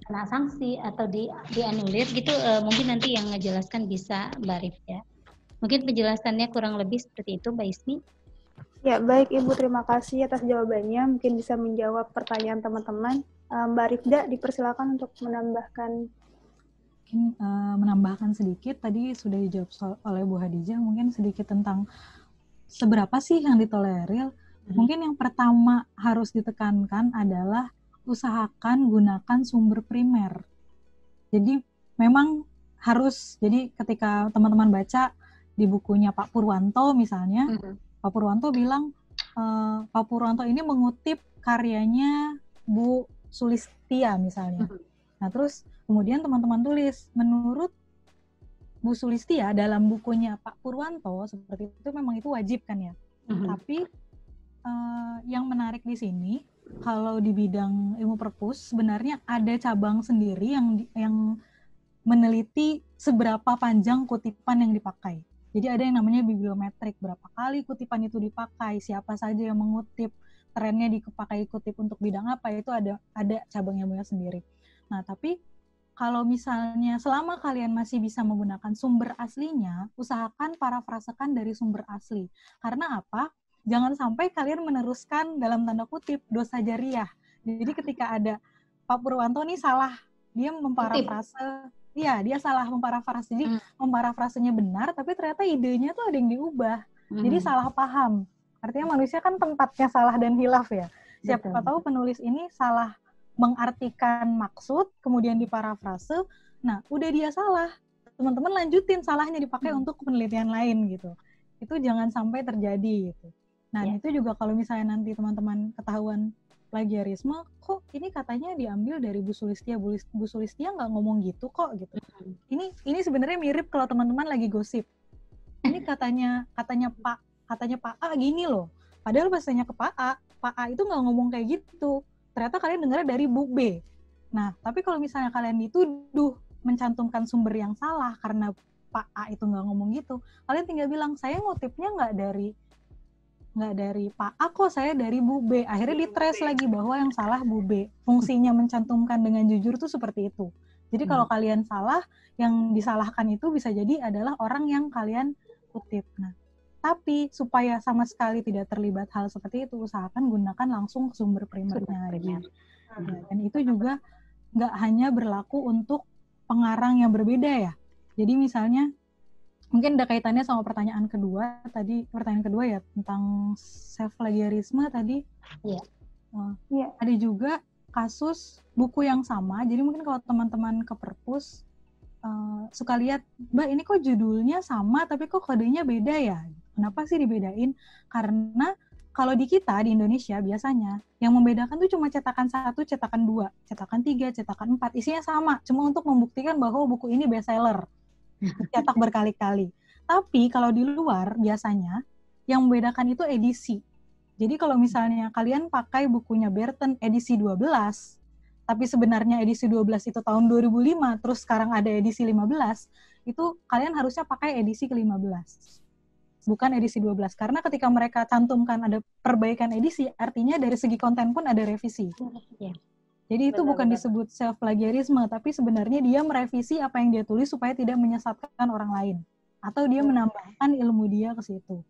kena sanksi atau dianulir gitu. Mungkin nanti yang ngejelaskan bisa Mbak Rif ya. Mungkin penjelasannya kurang lebih seperti itu, Mbak Ismi. Ya, baik Ibu, terima kasih atas jawabannya. Mungkin bisa menjawab pertanyaan teman-teman. Mbak Rifda, dipersilakan untuk menambahkan. Mungkin menambahkan sedikit, tadi sudah dijawab oleh Bu Hadijah, mungkin sedikit tentang seberapa sih yang ditolerir. Mungkin yang pertama harus ditekankan adalah usahakan gunakan sumber primer. Jadi memang harus, jadi ketika teman-teman baca di bukunya Pak Purwanto misalnya, Pak Purwanto bilang, Pak Purwanto ini mengutip karyanya Bu Sulistia misalnya. Nah terus kemudian teman-teman tulis, menurut Bu Sulistia dalam bukunya Pak Purwanto, seperti itu memang itu wajib kan ya. Tapi yang menarik di sini, kalau di bidang ilmu perpus, sebenarnya ada cabang sendiri yang meneliti seberapa panjang kutipan yang dipakai. Jadi ada yang namanya bibliometrik, berapa kali kutipan itu dipakai, siapa saja yang mengutip, trennya dipakai kutip untuk bidang apa, itu ada cabang-cabangnya sendiri. Nah, tapi kalau misalnya selama kalian masih bisa menggunakan sumber aslinya, usahakan parafrasekan dari sumber asli. Karena apa? Jangan sampai kalian meneruskan dalam tanda kutip dosa jariah. Jadi ketika ada Pak Purwanto nih salah, dia memparafrase, iya dia salah memparafrase. Jadi memparafrasenya benar, tapi ternyata idenya tuh ada yang diubah. Jadi salah paham. Artinya manusia kan tempatnya salah dan hilaf ya. Siapa tahu penulis ini salah mengartikan maksud, kemudian diparafrase, nah udah dia salah, teman-teman lanjutin salahnya dipakai untuk penelitian lain gitu. Itu jangan sampai terjadi gitu. Nah itu juga kalau misalnya nanti teman-teman ketahuan plagiarisme, kok ini katanya diambil dari Bu Sulistia nggak ngomong gitu kok gitu. Ini sebenarnya mirip kalau teman-teman lagi gosip. Ini katanya Pak A gini loh. Padahal bahasanya ke Pak A itu nggak ngomong kayak gitu. Ternyata kalian dengar dari Bu B. Nah, tapi kalau misalnya kalian dituduh mencantumkan sumber yang salah karena Pak A itu nggak ngomong gitu, kalian tinggal bilang, saya ngutipnya nggak dari Pak A kok, saya dari Bu B. Akhirnya ditrace lagi bahwa yang salah Bu B. Fungsinya mencantumkan dengan jujur itu seperti itu. Jadi kalau kalian salah, yang disalahkan itu bisa jadi adalah orang yang kalian kutip. Nah, tapi supaya sama sekali tidak terlibat hal seperti itu, usahakan gunakan langsung sumber primernya lagi. Ya, dan itu juga nggak hanya berlaku untuk pengarang yang berbeda ya. Jadi misalnya, mungkin ada kaitannya sama pertanyaan kedua ya, tentang self-plagiarisme tadi. Iya. Ada juga kasus buku yang sama, jadi mungkin kalau teman-teman ke perpus, suka lihat, Mbak ini kok judulnya sama tapi kok kodenya beda ya? Kenapa sih dibedain? Karena kalau di kita, di Indonesia biasanya, yang membedakan tuh cuma cetakan 1, cetakan 2, cetakan 3, cetakan 4, isinya sama, cuma untuk membuktikan bahwa buku ini bestseller, cetak berkali-kali. Tapi kalau di luar biasanya, yang membedakan itu edisi. Jadi kalau misalnya kalian pakai bukunya Burton edisi 12, tapi sebenarnya edisi 12 itu tahun 2005, terus sekarang ada edisi 15, itu kalian harusnya pakai edisi ke-15. Bukan edisi 12. Karena ketika mereka cantumkan ada perbaikan edisi, artinya dari segi konten pun ada revisi. Jadi itu bukan disebut self-plagiarisme, tapi sebenarnya dia merevisi apa yang dia tulis supaya tidak menyesatkan orang lain. Atau dia menambahkan ilmu dia ke situ.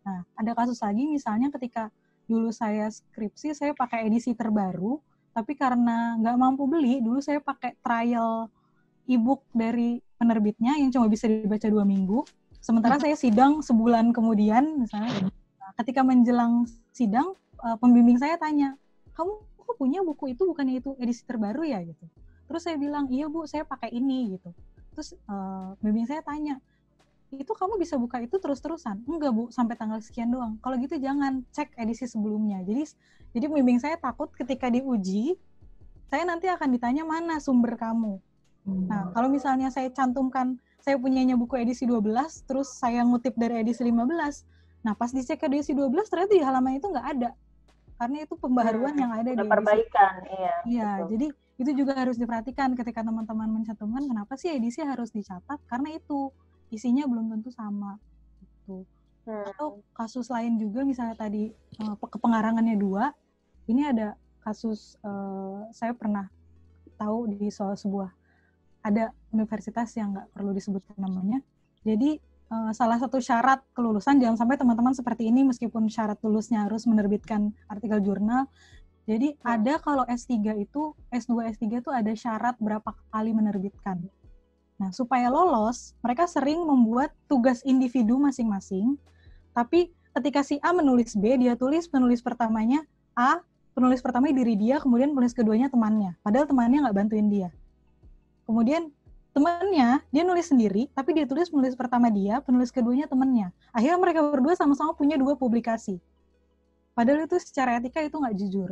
Nah, ada kasus lagi misalnya ketika dulu saya skripsi, saya pakai edisi terbaru, tapi karena nggak mampu beli, dulu saya pakai trial e-book dari penerbitnya yang cuma bisa dibaca 2 minggu. Sementara saya sidang sebulan kemudian, misalnya. Nah, ketika menjelang sidang, pembimbing saya tanya, kamu kok punya buku itu, bukannya itu edisi terbaru ya? Gitu. Terus saya bilang, iya Bu, saya pakai ini. Gitu. Terus pembimbing saya tanya, itu kamu bisa buka itu terus-terusan? Enggak Bu, sampai tanggal sekian doang. Kalau gitu jangan, cek edisi sebelumnya. Jadi pembimbing saya takut ketika diuji, saya nanti akan ditanya mana sumber kamu. Nah, kalau misalnya saya cantumkan, saya punyanya buku edisi 12, terus saya ngutip dari edisi 15, nah pas dicek edisi 12, ternyata di halaman itu nggak ada. Karena itu pembaharuan yang ada di edisi. Perbaikan, Iya, jadi itu juga harus diperhatikan ketika teman-teman mencantumkan, kenapa sih edisi harus dicatat? Karena itu isinya belum tentu sama gitu. Atau kasus lain juga misalnya tadi kepengarangannya 2, ini ada kasus saya pernah tahu di sebuah ada universitas yang nggak perlu disebutkan namanya. Jadi salah satu syarat kelulusan, jangan sampai teman-teman seperti ini meskipun syarat lulusnya harus menerbitkan artikel jurnal. Jadi ada kalau S3 itu, S2, S3 itu ada syarat berapa kali menerbitkan. Nah, supaya lolos, mereka sering membuat tugas individu masing-masing, tapi ketika si A menulis B, dia tulis penulis pertamanya A, penulis pertamanya diri dia, kemudian penulis keduanya temannya. Padahal temannya nggak bantuin dia. Kemudian temannya, dia nulis sendiri, tapi dia tulis penulis pertama dia, penulis keduanya temannya. Akhirnya mereka berdua sama-sama punya 2 publikasi. Padahal itu secara etika itu nggak jujur.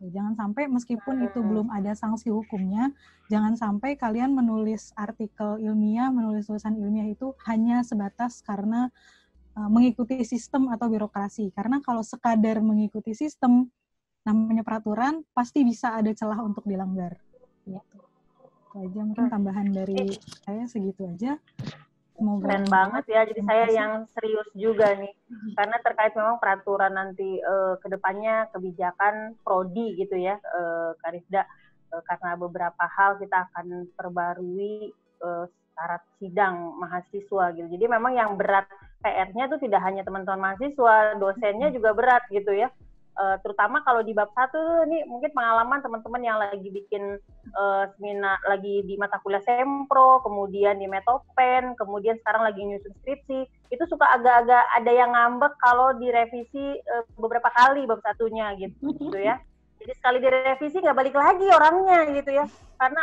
Jangan sampai meskipun itu belum ada sanksi hukumnya, jangan sampai kalian menulis artikel ilmiah, menulis tulisan ilmiah itu hanya sebatas karena mengikuti sistem atau birokrasi. Karena kalau sekadar mengikuti sistem, namanya peraturan, pasti bisa ada celah untuk dilanggar. Gitu. Itu aja mungkin tambahan dari saya, segitu aja. Semoga keren banget ya, jadi saya yang serius juga nih, karena terkait memang peraturan nanti kedepannya kebijakan prodi gitu ya, Karifda, karena beberapa hal kita akan perbarui syarat sidang mahasiswa gitu. Jadi memang yang berat PR-nya itu tidak hanya teman-teman mahasiswa, dosennya juga berat gitu ya. Terutama kalau di bab 1 nih mungkin pengalaman teman-teman yang lagi bikin seminar, lagi di mata kuliah Sempro, kemudian di Metopen, kemudian sekarang lagi nyusun skripsi, itu suka agak-agak ada yang ngambek kalau direvisi beberapa kali bab 1-nya gitu ya. Jadi sekali direvisi nggak balik lagi orangnya gitu ya, karena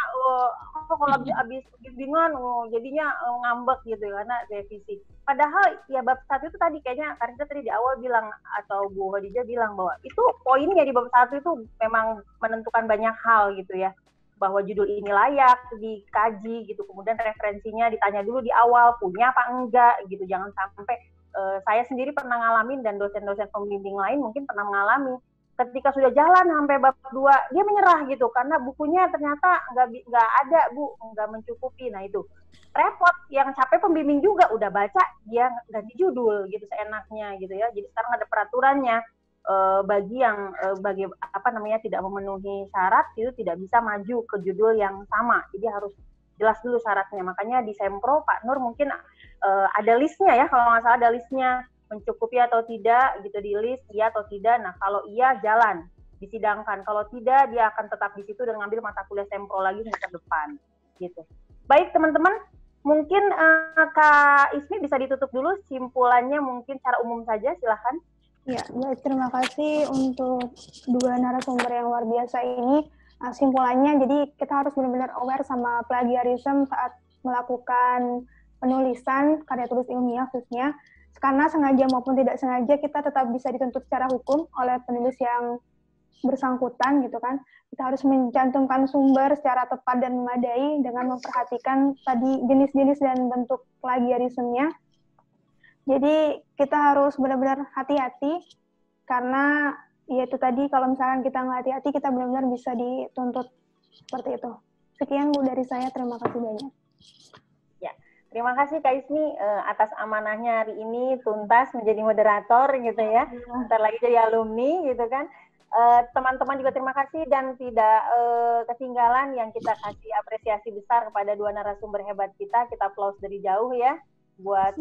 kalau habis bimbingan jadinya ngambek gitu karena revisi. Padahal ya bab 1 itu tadi kayaknya Karifda tadi di awal bilang atau Bu Khadijah bilang bahwa itu poinnya di bab 1 itu memang menentukan banyak hal gitu ya, bahwa judul ini layak dikaji gitu, kemudian referensinya ditanya dulu di awal punya apa enggak gitu, jangan sampai saya sendiri pernah ngalamin dan dosen-dosen pembimbing lain mungkin pernah mengalami ketika sudah jalan sampai bab 2 dia menyerah gitu karena bukunya ternyata nggak ada Bu, nggak mencukupi. Nah itu repot, yang capek pembimbing juga udah baca dia ganti judul gitu seenaknya gitu ya. Jadi sekarang ada peraturannya bagi yang tidak memenuhi syarat itu tidak bisa maju ke judul yang sama. Jadi harus jelas dulu syaratnya. Makanya di Sempro Pak Nur mungkin ada listnya ya, kalau nggak salah ada listnya, mencukupi atau tidak gitu, di list iya atau tidak. Nah kalau iya jalan disidangkan, kalau tidak dia akan tetap di situ dan ngambil mata kuliah Sempro lagi semester depan gitu. Baik teman-teman, mungkin Kak Ismi bisa ditutup dulu simpulannya mungkin secara umum saja, silahkan. Ya, terima kasih untuk 2 narasumber yang luar biasa ini. Simpulannya, jadi kita harus benar-benar aware sama plagiarism saat melakukan penulisan karya tulis ilmiah khususnya. Karena sengaja maupun tidak sengaja kita tetap bisa dituntut secara hukum oleh penulis yang bersangkutan gitu kan. Kita harus mencantumkan sumber secara tepat dan memadai dengan memperhatikan tadi jenis-jenis dan bentuk plagiarismenya. Jadi kita harus benar-benar hati-hati karena ya itu tadi kalau misalkan kita nggak hati-hati kita benar-benar bisa dituntut seperti itu. Sekian Bu dari saya, terima kasih banyak. Ya, terima kasih Kak Ismi atas amanahnya hari ini tuntas menjadi moderator gitu ya. Bentar lagi jadi alumni gitu kan. Teman-teman juga terima kasih dan tidak ketinggalan yang kita kasih apresiasi besar kepada dua narasumber hebat kita applause dari jauh ya buat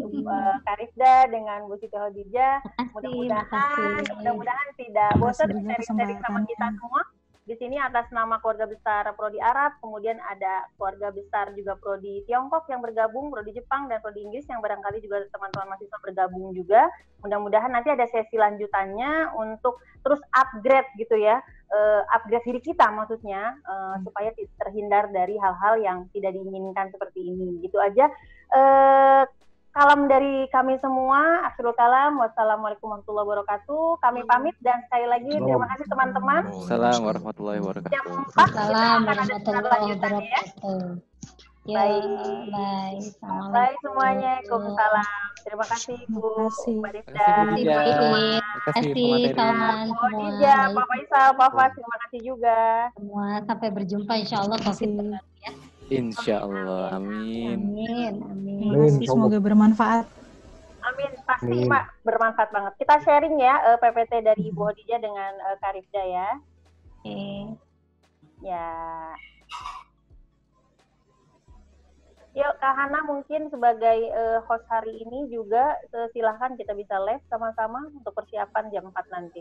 Karifda dengan Bu Siti Khadijah. Mudah-mudahan tidak bosan sharing sama kita semua. Di sini atas nama keluarga besar Prodi Arab, kemudian ada keluarga besar juga Prodi Tiongkok yang bergabung, Prodi Jepang dan Prodi Inggris yang barangkali juga teman-teman mahasiswa bergabung juga. Mudah-mudahan nanti ada sesi lanjutannya untuk terus upgrade gitu ya, upgrade diri kita maksudnya, supaya terhindar dari hal-hal yang tidak diinginkan seperti ini. Gitu aja. Kalam dari kami semua, akhirul kalam, wassalamualaikum warahmatullahi wabarakatuh. Kami pamit dan sekali lagi terima kasih teman-teman. Assalamualaikum warahmatullahi wabarakatuh. Jam 4 Assalamualaikum warahmatullahi wabarakatuh. Baik. Baik semuanya. Waalaikumsalam. Terima kasih Bu Mbak Rifda. Terima kasih kawan semua. Pak Faisal, Pak Fas, terima kasih juga. Semua sampai berjumpa insyaallah COVID ya. Insya Allah, amin. Semoga bermanfaat. Amin, pasti Mak bermanfaat banget. Kita sharing ya PPT dari Ibu Khadijah dengan Karifda ya. Ya. Yuk Kak Hana mungkin sebagai host hari ini juga silahkan kita bisa live sama-sama untuk persiapan jam 4 nanti.